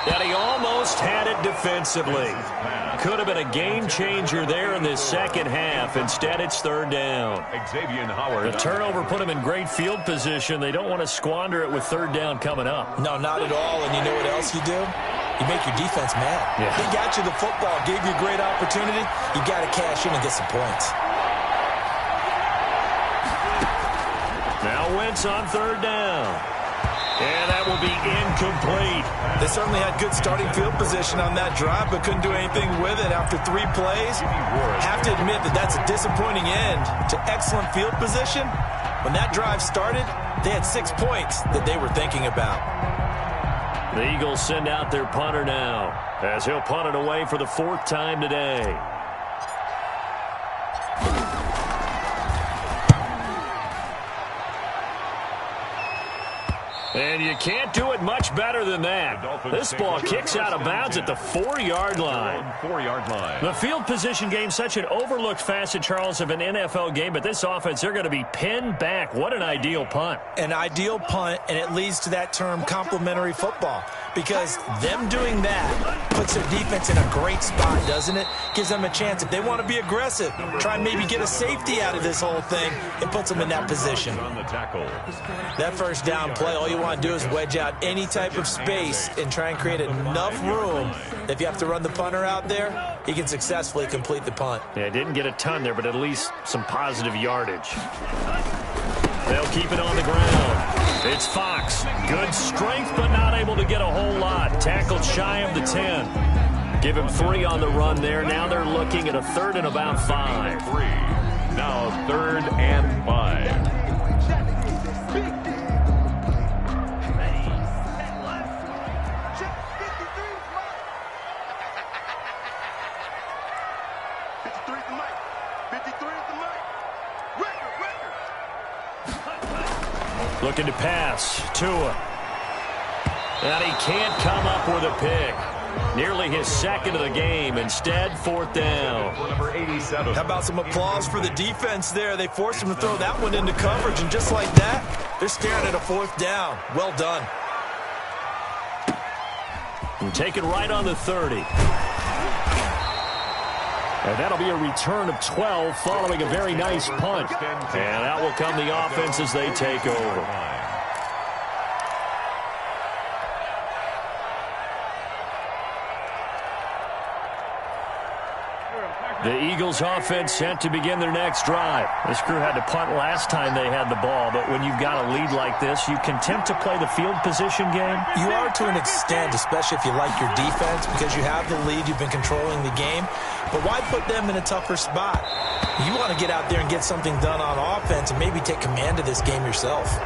And he almost had it defensively. Could have been a game changer there in this 2nd half. Instead, it's 3rd down. The turnover put him in great field position. They don't want to squander it with 3rd down coming up. No, not at all. And you know what else you do? You make your defense mad. Yeah. They got you the football, gave you a great opportunity. You got to cash in and get some points. Now Wentz on 3rd down. And that will be incomplete. They certainly had good starting field position on that drive, but couldn't do anything with it after 3 plays. Have to admit that that's a disappointing end to excellent field position. When that drive started, they had 6 points that they were thinking about. The Eagles send out their punter now, as he'll punt it away for the 4th time today. And you can't do it much better than that. This ball kicks out of bounds at the 4-yard line. 4-yard line. The field position game, such an overlooked facet, Charles, of an NFL game, but this offense, they're going to be pinned back. What an ideal punt. An ideal punt, and it leads to that term complementary football, because them doing that puts their defense in a great spot, doesn't it? Gives them a chance. If they want to be aggressive, try and maybe get a safety out of this whole thing, it puts them in that position. On the tackle. That 1st down play, all you want to do is wedge out any type of space and try and create enough room that if you have to run the punter out there, he can successfully complete the punt. Yeah, didn't get a ton there, but at least some positive yardage. They'll keep it on the ground. It's Fox. Good strength, but not able to get a whole lot. Tackled shy of the 10. Give him 3 on the run there. Now they're looking at a 3rd and about 5. 3. Now 3rd and 5. Looking to pass. Tua. And he can't come up with a pick. Nearly his second of the game. Instead, 4th down. Number 87. How about some applause for the defense there? They forced him to throw that one into coverage, and just like that, they're staring at a 4th down. Well done. And taken right on the 30. And that'll be a return of 12 following a very nice punt. And out will come the offense as they take over. The Eagles offense set to begin their next drive. This crew had to punt last time they had the ball, but when you've got a lead like this, you content to play the field position game? You are to an extent, especially if you like your defense, because you have the lead, you've been controlling the game. But why put them in a tougher spot? You want to get out there and get something done on offense and maybe take command of this game yourself.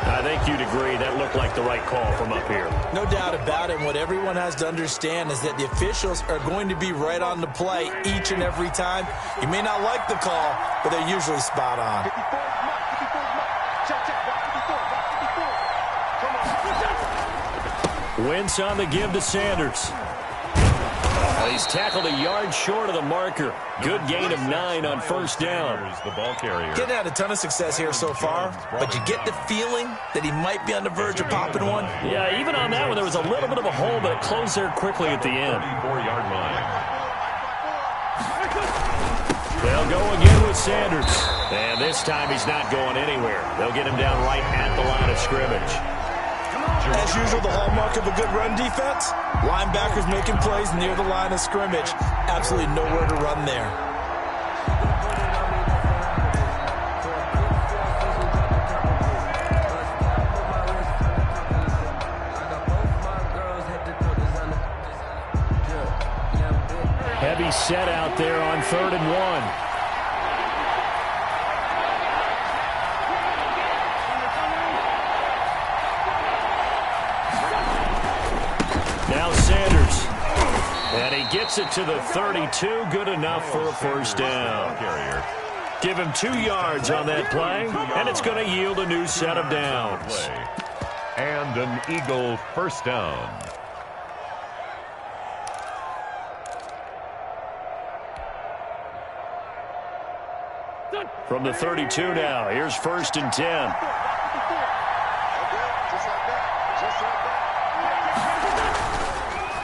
I think you'd agree that looked like the right call from up here. No doubt about it. What everyone has to understand is that the officials are going to be right on the play each and every time. You may not like the call, but they're usually spot on. Wentz on the give to Sanders. He's tackled a yard short of the marker. Good gain of 9 on 1st down. The ball carrier. Getting had a ton of success here so far, but you get the feeling that he might be on the verge of popping one. Yeah, even on that one, there was a little bit of a hole, but it closed there quickly at the end. 34-yard line. They'll go again with Sanders. And this time he's not going anywhere. They'll get him down right at the line of scrimmage. As usual, the hallmark of a good run defense, linebackers making plays near the line of scrimmage. Absolutely nowhere to run there. Heavy set out there on 3rd and 1. Now Sanders. And he gets it to the 32. Good enough for a 1st down. Give him 2 yards on that play, and it's going to yield a new set of downs. And an Eagle 1st down. From the 32 now, here's 1st and 10.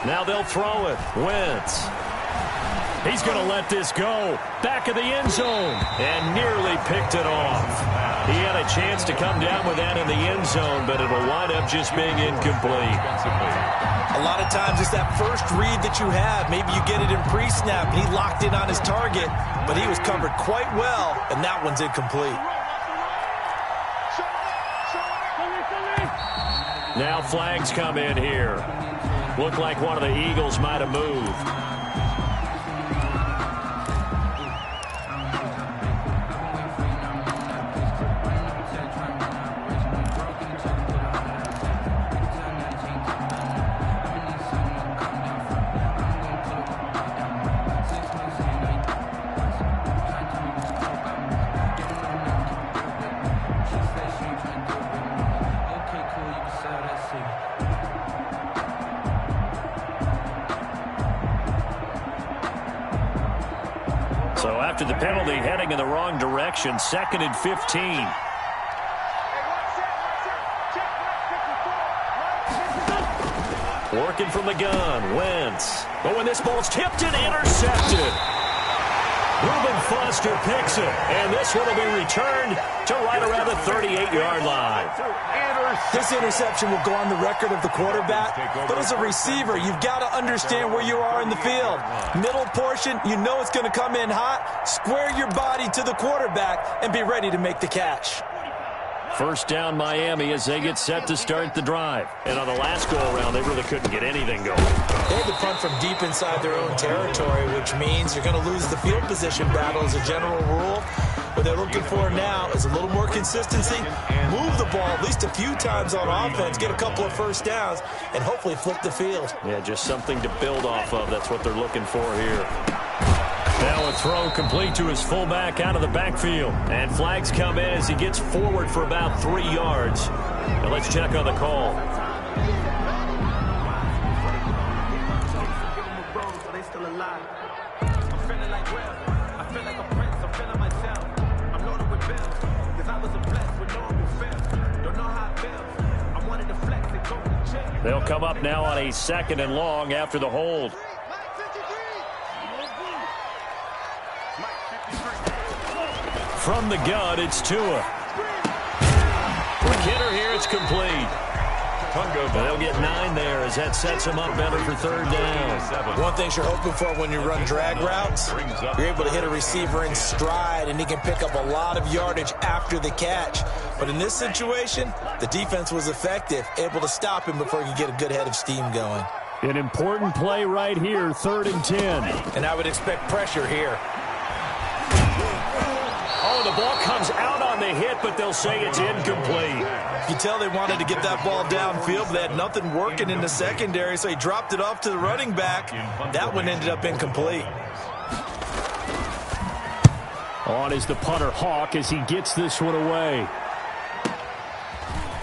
Now they'll throw it. Wentz. He's going to let this go. Back of the end zone. And nearly picked it off. He had a chance to come down with that in the end zone, but it'll wind up just being incomplete. A lot of times it's that first read that you have. Maybe you get it in pre-snap, and he locked in on his target, but he was covered quite well, and that one's incomplete. Now flags come in here. Looked like one of the Eagles might have moved. So after the penalty, heading in the wrong direction, 2nd and 15. Working from the gun, Wentz. But when this ball's tipped and intercepted, Reuben Foster picks it, and this one will be returned to right around the 38-yard line. This interception will go on the record of the quarterback, but as a receiver, you've got to understand where you are in the field. Middle portion, you know it's going to come in hot. Square your body to the quarterback and be ready to make the catch. 1st down Miami as they get set to start the drive. And on the last go-around, they really couldn't get anything going. They had to punt from deep inside their own territory, which means you're going to lose the field position battle as a general rule. What they're looking for now is a little more consistency, move the ball at least a few times on offense, get a couple of 1st downs, and hopefully flip the field. Yeah, just something to build off of. That's what they're looking for here. Now a throw complete to his fullback out of the backfield. And flags come in as he gets forward for about 3 yards. Now let's check on the call. still alive. I'm feeling like Will. I feel like a prince. I'm feeling myself. I'm loaded with bills. Cause I was a blessed with no one feel. Don't know how it feels. I wanted to flex and go to the gym. They'll come up now on a 2nd and long after the hold. From the gun, it's Tua. Quick hitter here, it's complete. They'll get 9 there as that sets them up better for 3rd down. One thing you're hoping for when you run drag routes, you're able to hit a receiver in stride, and he can pick up a lot of yardage after the catch. But in this situation, the defense was effective, able to stop him before he could get a good head of steam going. An important play right here, 3rd and 10. And I would expect pressure here. Oh, the ball comes out on the hit, but they'll say it's incomplete. You can tell they wanted to get that ball downfield, but they had nothing working in the secondary, so he dropped it off to the running back. That one ended up incomplete. On is the punter, Hawk, as he gets this one away.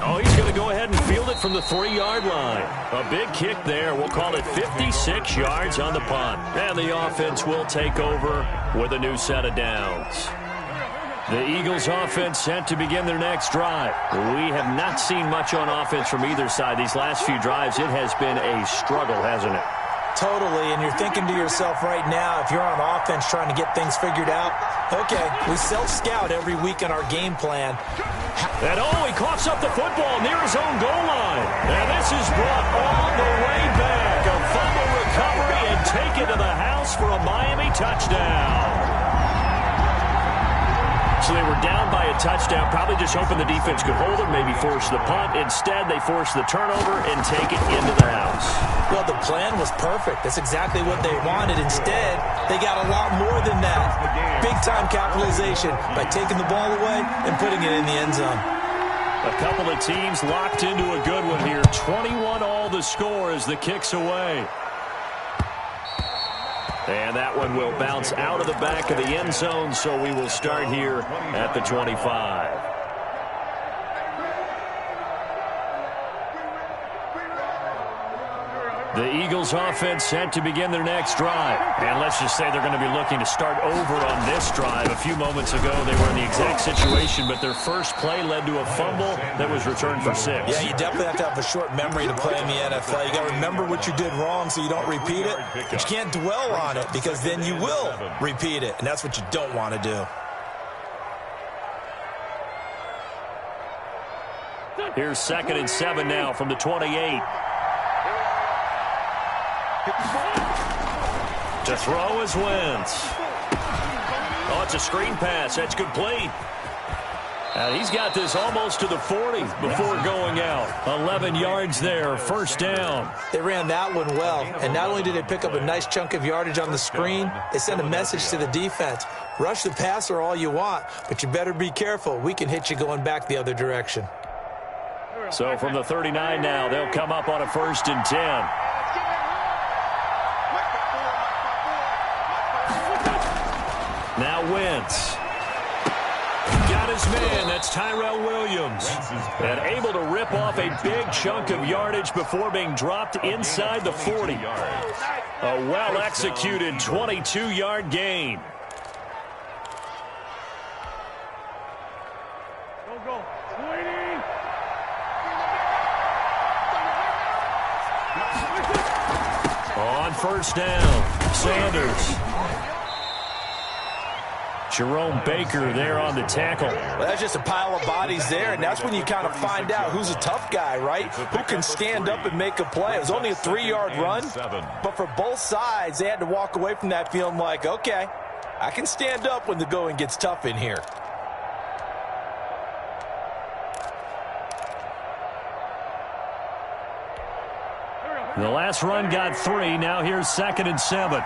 Oh, he's going to go ahead and field it from the 3-yard line. A big kick there. We'll call it 56 yards on the punt. And the offense will take over with a new set of downs. The Eagles offense set to begin their next drive. We have not seen much on offense from either side. These last few drives, it has been a struggle, hasn't it? Totally, and you're thinking to yourself right now, if you're on offense trying to get things figured out, okay, we self-scout every week in our game plan. And oh, he coughs up the football near his own goal line. And this is brought all the way back. A fumble recovery and taken to the house for a Miami touchdown. So they were down by a touchdown, probably just hoping the defense could hold it, maybe force the punt. Instead, they forced the turnover and take it into the house. Well, the plan was perfect. That's exactly what they wanted. Instead, they got a lot more than that. Big-time capitalization by taking the ball away and putting it in the end zone. A couple of teams locked into a good one here. 21 all the score as the kick's away. And that one will bounce out of the back of the end zone, so we will start here at the 25. The Eagles offense set to begin their next drive. And let's just say they're going to be looking to start over on this drive. A few moments ago, they were in the exact situation, but their first play led to a fumble that was returned for 6. Yeah, you definitely have to have a short memory to play in the NFL. You got to remember what you did wrong so you don't repeat it. But you can't dwell on it because then you will repeat it, and that's what you don't want to do. Here's 2nd and 7 now from the 28. To throw is Wentz. Oh, it's a screen pass. That's complete. And he's got this almost to the 40 before going out. 11 yards there, 1st down. They ran that one well, and not only did they pick up a nice chunk of yardage on the screen, they sent a message to the defense. Rush the passer all you want, but you better be careful. We can hit you going back the other direction. So from the 39 now, they'll come up on a 1st and 10. Now Wentz. Got his man. That's Tyrell Williams. And able to rip off a big chunk of yardage before being dropped inside the 40. A well-executed 22-yard gain. On 1st down, Sanders. Jerome Baker there on the tackle. Well, that's just a pile of bodies there, and that's when you kind of find out who's a tough guy, right? Who can stand up and make a play. It was only a 3-yard run, but for both sides, they had to walk away from that feeling like, okay, I can stand up when the going gets tough in here. The last run got 3. Now here's 2nd and 7.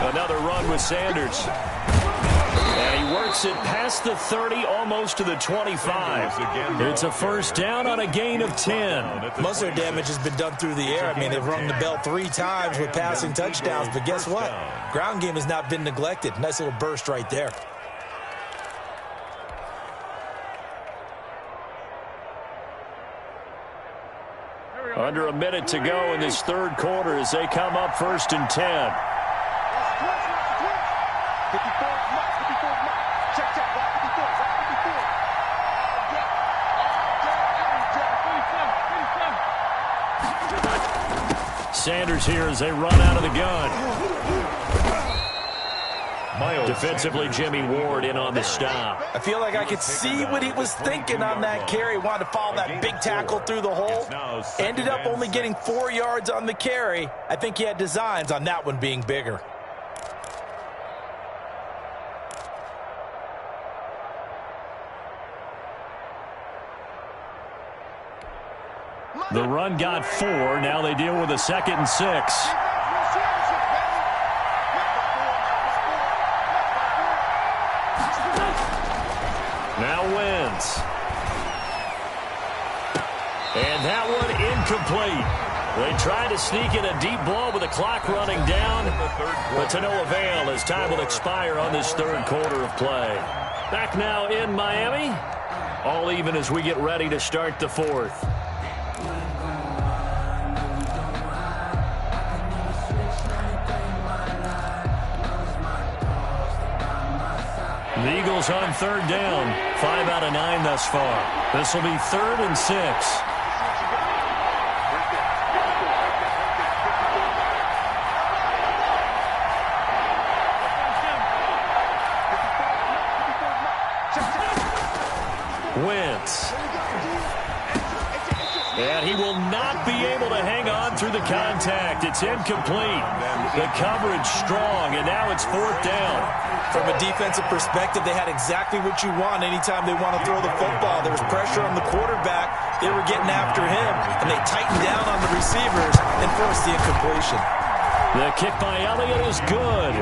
Another run with Sanders. And he works it past the 30, almost to the 25. It's a 1st down on a gain of 10. Most of their damage has been done through the air. I mean, they've rung the bell 3 times with passing touchdowns, but guess what? Ground game has not been neglected. Nice little burst right there. Under a minute to go in this third quarter as they come up 1st and 10. 54, check, right 54, Sanders here as they run out of the gun. Defensively, Jimmy Ward in on the stop. I feel like I could see what he was thinking on that carry. Wanted to follow that big tackle through the hole. Ended up only getting 4 yards on the carry. I think he had designs on that one being bigger. The run got 4. Now they deal with a 2nd and 6. Now wins. And that one incomplete. They tried to sneak in a deep ball with the clock running down, but to no avail as time will expire on this third quarter of play. Back now in Miami. All even as we get ready to start the fourth. The Eagles on 3rd down. 5 out of 9 thus far. This will be 3rd and 6. Wentz. And he will not be able to hang on through the contact. It's incomplete. The coverage strong, and now it's 4th down. From a defensive perspective, they had exactly what you want anytime they want to throw the football. There was pressure on the quarterback. They were getting after him, and they tightened down on the receivers and forced the incompletion. The kick by Elliott is good.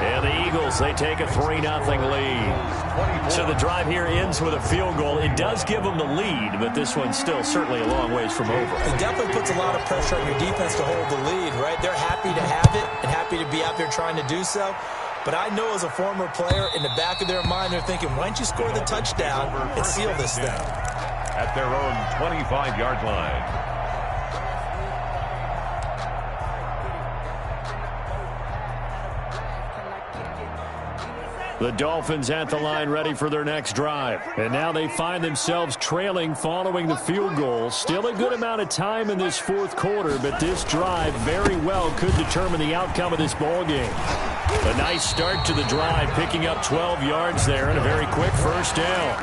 And the Eagles, they take a 3-0 lead. So the drive here ends with a field goal. It does give them the lead, but this one's still certainly a long ways from over. It definitely puts a lot of pressure on your defense to hold the lead, right? They're happy to have it and happy to be out there trying to do so. But I know as a former player, in the back of their mind, they're thinking, why don't you score the touchdown and seal this thing? At their own 25-yard line. The Dolphins at the line ready for their next drive. And now they find themselves trailing following the field goal. Still a good amount of time in this fourth quarter, but this drive very well could determine the outcome of this ball game. A nice start to the drive, picking up 12 yards there and a very quick first down.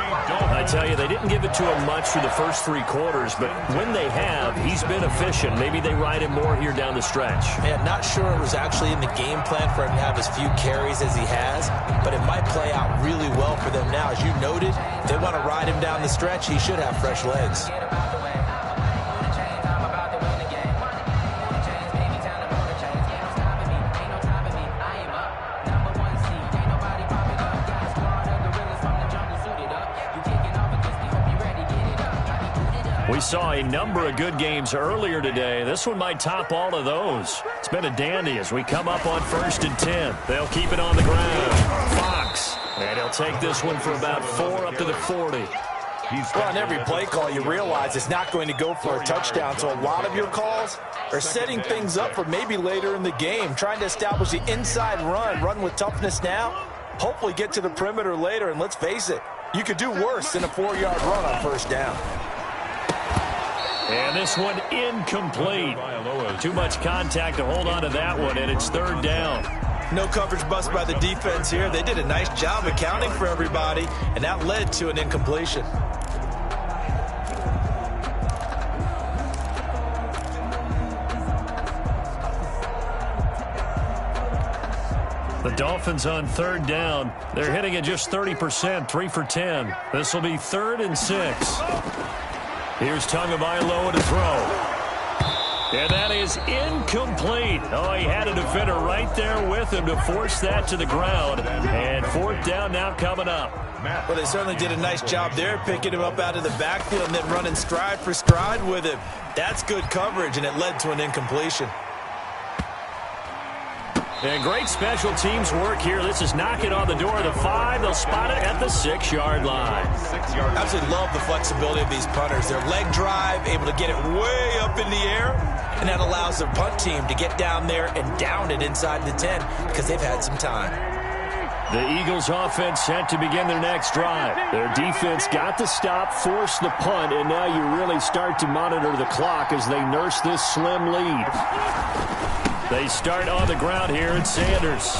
I tell you, they didn't give it to him much for the first 3 quarters, but when they have, he's been efficient. Maybe they ride him more here down the stretch. Man, not sure it was actually in the game plan for him to have as few carries as he has, but it might play out really well for them now. As you noted, if they want to ride him down the stretch, he should have fresh legs. We saw a number of good games earlier today. This one might top all of those. It's been a dandy as we come up on 1st and 10. They'll keep it on the ground. Fox. And he'll take this one for about 4 up to the 40. Well, on every play call, you realize it's not going to go for a touchdown. So a lot of your calls are setting things up for maybe later in the game, trying to establish the inside run with toughness now, hopefully get to the perimeter later. And let's face it, you could do worse than a 4-yard run on 1st down. And this one incomplete. Too much contact to hold on to that one, and it's 3rd down. No coverage bust by the defense here. They did a nice job accounting for everybody, and that led to an incompletion. The Dolphins on 3rd down. They're hitting at just 30%, 3 for 10. This will be 3rd and 6. Here's Tagovailoa to throw. And that is incomplete. Oh, he had a defender right there with him to force that to the ground. And 4th down now coming up. Well, they certainly did a nice job there, picking him up out of the backfield and then running stride for stride with him. That's good coverage, and it led to an incompletion. And great special teams work here. This is knocking on the door of the 5. They'll spot it at the 6-yard line. Absolutely love the flexibility of these punters. Their leg drive, able to get it way up in the air, and that allows their punt team to get down there and down it inside the 10 because they've had some time. The Eagles offense set to begin their next drive. Their defense got the stop, forced the punt, and now you really start to monitor the clock as they nurse this slim lead. They start on the ground here at Sanders.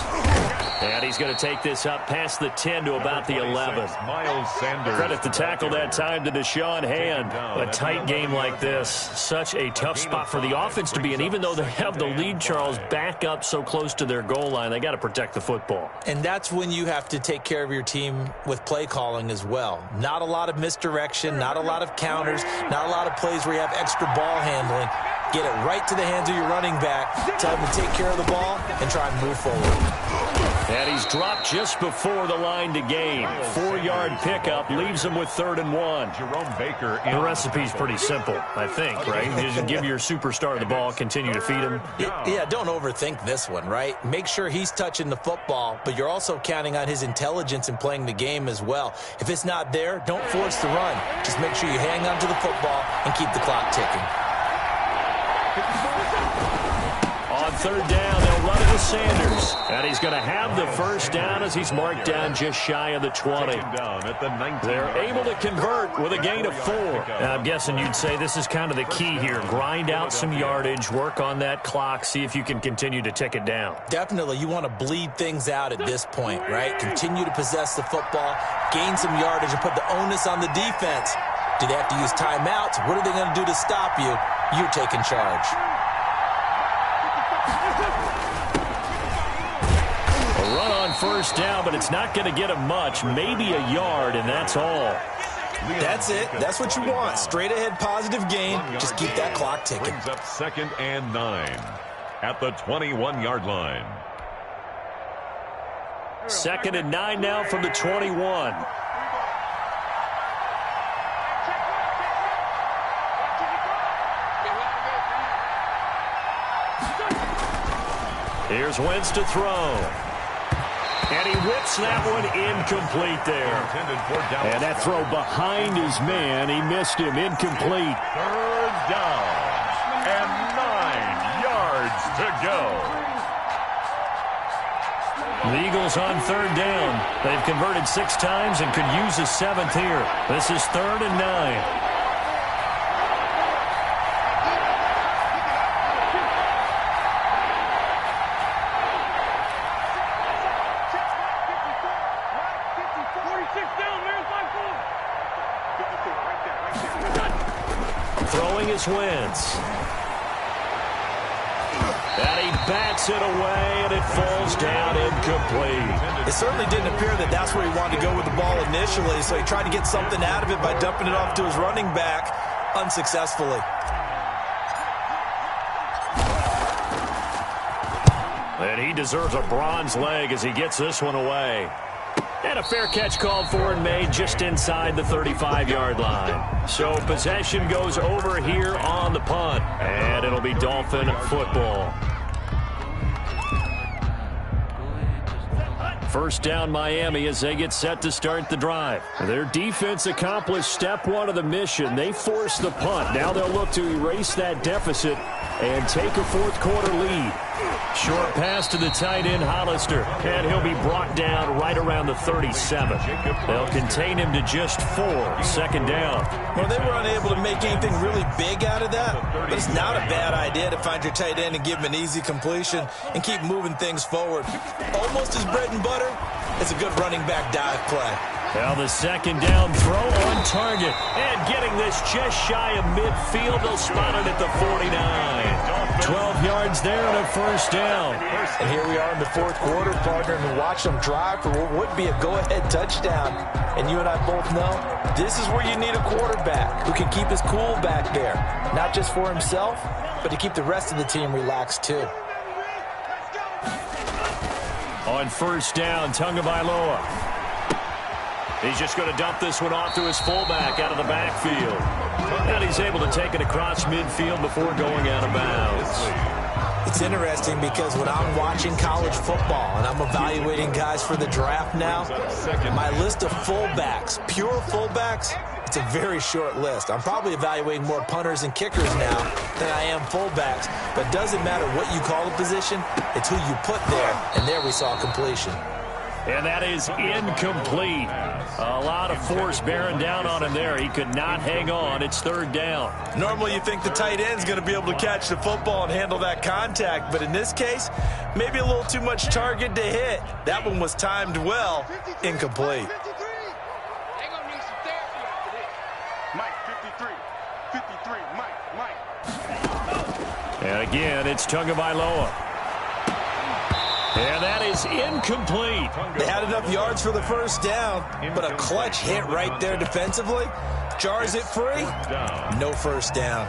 And he's going to take this up past the 10 to about the 11. Miles Sanders. Credit the tackle that time to Deshaun Hand. A tight game like this, such a tough spot for the offense to be in. Even though they have the lead, Charles, back up so close to their goal line, they got to protect the football. And that's when you have to take care of your team with play calling as well. Not a lot of misdirection, not a lot of counters, not a lot of plays where you have extra ball handling. Get it right to the hands of your running back, tell him to take care of the ball, and try and move forward. And he's dropped just before the line to gain. 4-yard pickup leaves him with 3rd and 1. Jerome Baker. The recipe's pretty simple, I think, right? You just give your superstar the ball, continue to feed him. Yeah, don't overthink this one, right? Make sure he's touching the football, but you're also counting on his intelligence in playing the game as well. If it's not there, don't force the run. Just make sure you hang on to the football and keep the clock ticking. On 3rd down, they'll run it to Sanders. And he's going to have the first down as he's marked down just shy of the 20. They're able to convert with a gain of 4. Now, I'm guessing you'd say this is kind of the key here. Grind out some yardage, work on that clock, see if you can continue to tick it down. Definitely, you want to bleed things out at this point, right? Continue to possess the football, gain some yardage, and put the onus on the defense. Do they have to use timeouts? What are they going to do to stop you? You're taking charge. A run on 1st down, but it's not going to get him much. Maybe a yard, and that's all. That's it. That's what you want. Straight ahead positive gain. Just keep that clock ticking. Brings up 2nd and 9 at the 21-yard line. 2nd and 9 now from the 21. Here's Wentz to throw. And he whips that one incomplete there. And that throw behind his man. He missed him. Incomplete. 3rd down and 9 yards to go. The Eagles on 3rd down. They've converted 6 times and could use a 7th here. This is 3rd and 9. Throwing is Wentz. And he bats it away, and it falls down incomplete. It certainly didn't appear that that's where he wanted to go with the ball initially, so he tried to get something out of it by dumping it off to his running back unsuccessfully. And he deserves a bronze leg as he gets this one away. And a fair catch called for and made just inside the 35-yard line. So possession goes over here on the punt. And it'll be Dolphin football. 1st down Miami as they get set to start the drive. Their defense accomplished step 1 of the mission. They forced the punt. Now they'll look to erase that deficit and take a 4th quarter lead. Short pass to the tight end, Hollister, and he'll be brought down right around the 37. They'll contain him to just 4. 2nd down. Well, they were unable to make anything really big out of that, but it's not a bad idea to find your tight end and give him an easy completion and keep moving things forward. Almost his bread and butter. It's a good running back dive play. Now the 2nd down throw on target. And getting this just shy of midfield. They'll spot it at the 49. 12 yards there and a 1st down. And here we are in the 4th quarter, partner, and watch them drive for what would be a go-ahead touchdown. And you and I both know this is where you need a quarterback who can keep his cool back there. Not just for himself, but to keep the rest of the team relaxed too. On 1st down, Tagovailoa. He's just going to dump this one off to his fullback out of the backfield. And he's able to take it across midfield before going out of bounds. It's interesting because when I'm watching college football and I'm evaluating guys for the draft now, my list of fullbacks, pure fullbacks, it's a very short list. I'm probably evaluating more punters and kickers now than I am fullbacks. But it doesn't matter what you call the position, it's who you put there. And there we saw completion. And that is incomplete. A lot of force bearing down on him there. He could not hang on. It's third down. Normally you think the tight end's going to be able to catch the football and handle that contact, but in this case, maybe a little too much target to hit. That one was timed well, incomplete. Mike, 53, Mike. And again, it's Tagovailoa. And that is incomplete. They had enough yards for the first down, but a clutch hit right there defensively jars it free. No first down.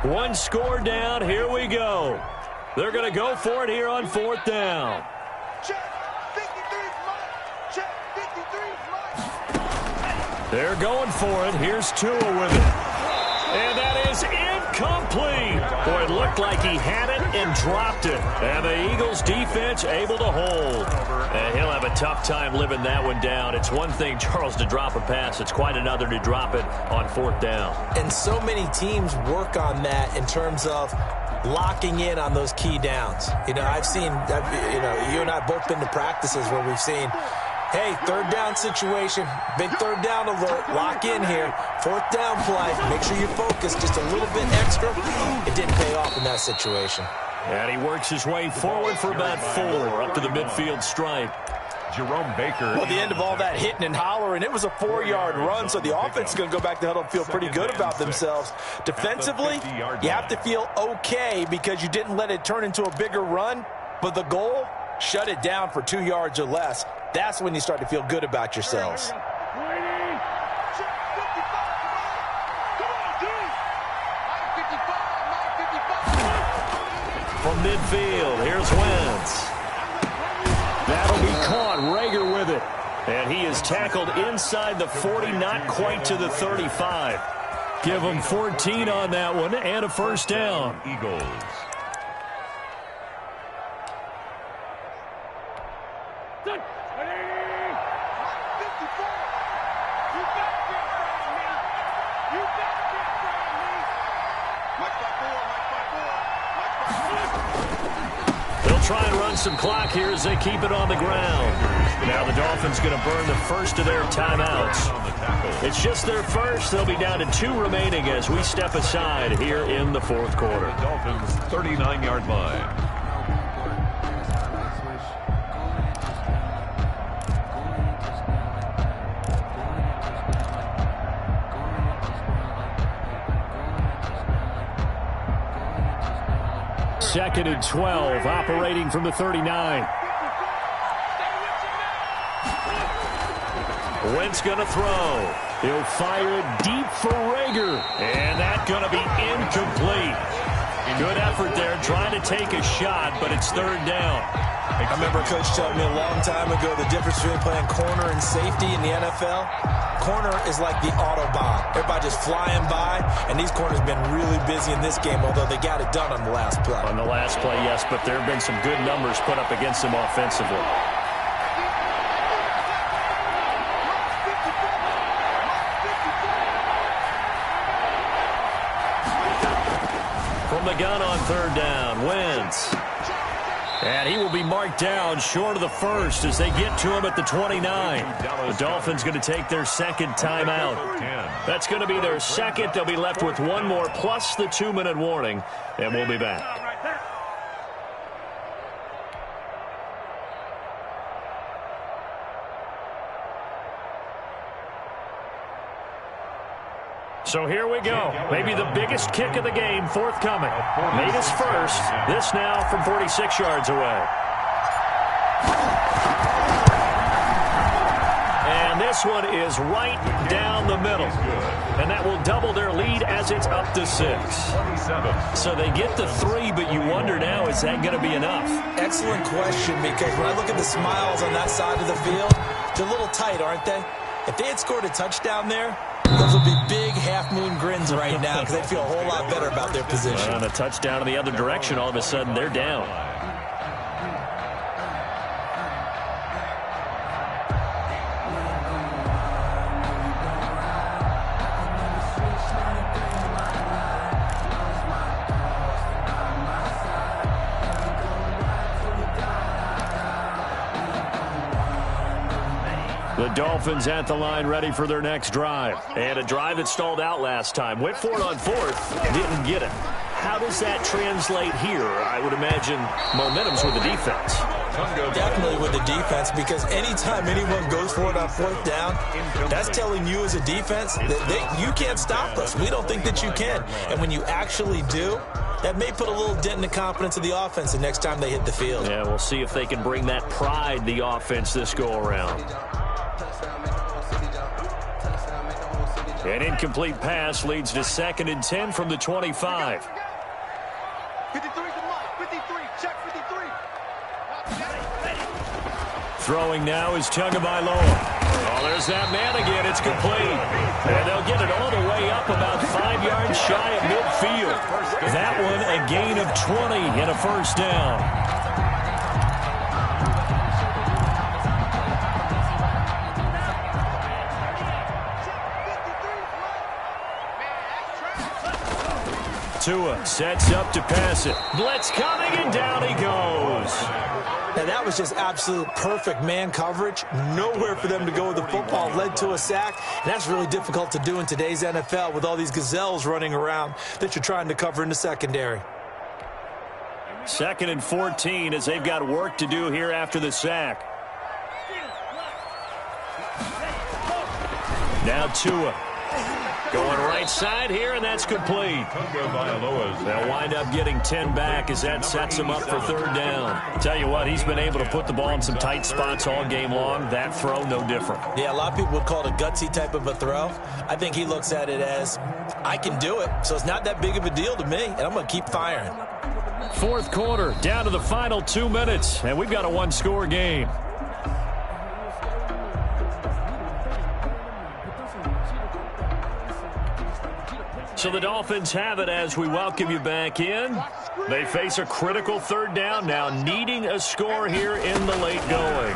One score down. Here we go. They're going to go for it here on fourth down. Check, 53's Mike. Check, 53's Mike. They're going for it. Here's Tua with it. And that is incomplete. Boy, it looked like he had it and dropped it. And the Eagles defense able to hold. And he'll have a tough time living that one down. It's one thing, Charles, to drop a pass. It's quite another to drop it on fourth down. And so many teams work on that in terms of locking in on those key downs. You know, I've seen, you and I both been to practices where we've seen, hey, third down situation, big third down alert, lock in here, fourth down play, make sure you focus just a little bit extra. It didn't pay off in that situation. And he works his way forward for about 4 up to the midfield stripe. Jerome Baker. Well, the end of all that hitting and hollering, it was a 4-yard run, so the offense is going to go back to the huddle and feel pretty good about themselves. Defensively, you have to feel okay because you didn't let it turn into a bigger run, but the goal, shut it down for 2 yards or less. That's when you start to feel good about yourselves. From midfield, here's Wentz. That'll be caught. Rager with it. And he is tackled inside the 40, not quite to the 35. Give him 14 on that one and a first down. Eagles. Try and run some clock here as they keep it on the ground. Now the Dolphins going to burn the first of their timeouts. It's just their first. They'll be down to 2 remaining as we step aside here in the fourth quarter. Dolphins 39-yard line. Second and 12, operating from the 39. Wentz going to throw. He'll fire it deep for Rager. And that's going to be incomplete. Good effort there, trying to take a shot, but it's third down. I remember a coach telling me a long time ago the difference between playing corner and safety in the NFL. Corner is like the Autobahn. Everybody just flying by, and these corners have been really busy in this game, although they got it done on the last play. On the last play, yes, but there have been some good numbers put up against them offensively. From the gun on third down, Wentz. And he will be marked down short of the first as they get to him at the 29. The Dolphins going to take their second timeout. That's going to be their second. They'll be left with one more plus the 2-minute warning, and we'll be back. So here we go. Maybe the biggest kick of the game forthcoming. Made his first. This now from 46 yards away. And This one is right down the middle. And that will double their lead as it's up to 6. So they get the 3, but you wonder now, is that going to be enough? Excellent question, because when I look at the smiles on that side of the field, they're a little tight, aren't they? If they had scored a touchdown there, those would be big half-moon grins right now because they feel a whole lot better about their position. On a touchdown in the other direction, all of a sudden they're down. The Dolphins at the line ready for their next drive. And a drive that stalled out last time. Went for it on 4th, didn't get it. How does that translate here? I would imagine momentum's with the defense. Definitely with the defense, because anytime anyone goes for it on 4th down, that's telling you as a defense that you can't stop us. We don't think that you can. And when you actually do, that may put a little dent in the confidence of the offense the next time they hit the field. Yeah, we'll see if they can bring that pride, the offense, this go-around. An incomplete pass leads to 2nd and 10 from the 25. 53's the mark. 53. Check 53. Throwing now is Tagovailoa. Oh, there's that man again. It's complete. And they'll get it all the way up about 5 yards shy of midfield. That one a gain of 20 and a first down. Tua sets up to pass it. Blitz coming, and down he goes. Now, that was just absolute perfect man coverage. Nowhere for them to go with the football. Led to a sack. And that's really difficult to do in today's NFL with all these gazelles running around that you're trying to cover in the secondary. 2nd and 14 as they've got work to do here after the sack. Now Tua. Going right side here, and that's complete. They'll wind up getting 10 back as that sets him up for 3rd down. Tell you what, he's been able to put the ball in some tight spots all game long. That throw, no different. Yeah, a lot of people would call it a gutsy type of a throw. I think he looks at it as, I can do it, so it's not that big of a deal to me, and I'm going to keep firing. 4th quarter, down to the final 2 minutes, and we've got a 1-score game. So the Dolphins have it as we welcome you back in. They face a critical 3rd down now, needing a score here in the late going.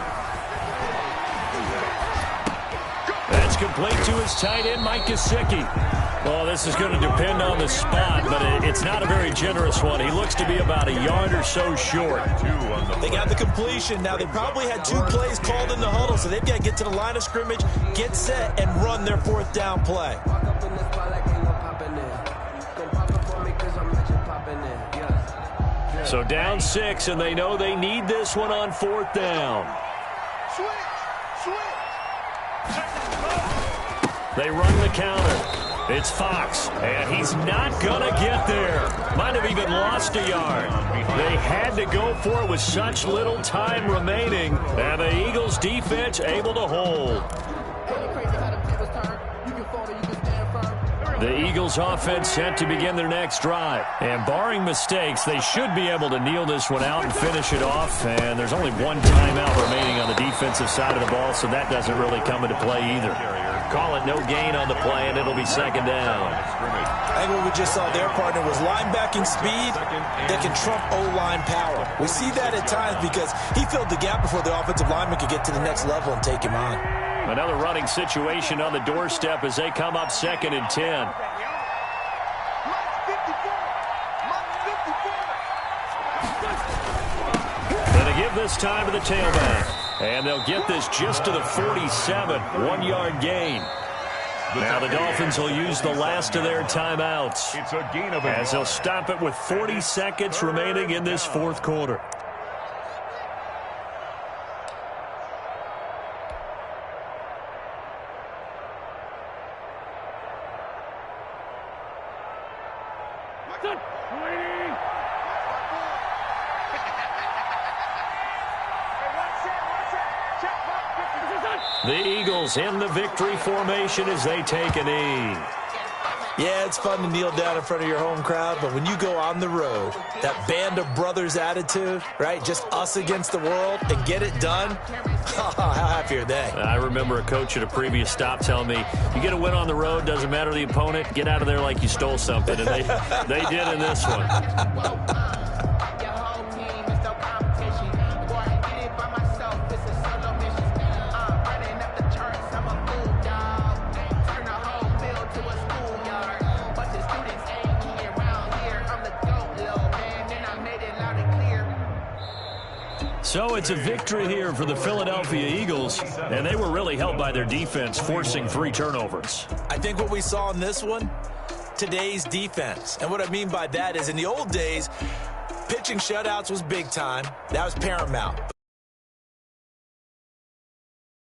That's complete to his tight end, Mike Gesicki. Well, this is going to depend on the spot, but it's not a very generous one. He looks to be about a yard or so short. They got the completion. Now, they probably had 2 plays called in the huddle, so they've got to get to the line of scrimmage, get set, and run their 4th down play. So down 6, and they know they need this one on 4th down. They run the counter. It's Fox, and he's not going to get there. Might have even lost a yard. They had to go for it with such little time remaining, and the Eagles' defense able to hold. The Eagles offense set to begin their next drive. And barring mistakes, they should be able to kneel this one out and finish it off. And there's only 1 timeout remaining on the defensive side of the ball, so that doesn't really come into play either. Call it no gain on the play, and it'll be 2nd down. I think what we just saw their partner was linebacking speed that can trump O-line power. We see that at times because he filled the gap before the offensive lineman could get to the next level and take him on. Another running situation on the doorstep as they come up 2nd and 10. Gonna give this time to the tailback. And they'll get this just to the 47, 1-yard gain. Now the Dolphins will use the last of their timeouts as they'll stop it with 40 seconds remaining in this 4th quarter. The Eagles in the victory formation as they take a knee. Yeah, it's fun to kneel down in front of your home crowd, but when you go on the road, that band of brothers attitude, right, just us against the world, and get it done, how happy are they? I remember a coach at a previous stop telling me, you get a win on the road, doesn't matter the opponent, get out of there like you stole something, and they did in this one. So it's a victory here for the Philadelphia Eagles, and they were really helped by their defense, forcing 3 turnovers. I think what we saw in this one, today's defense. And what I mean by that is in the old days, pitching shutouts was big time. That was paramount.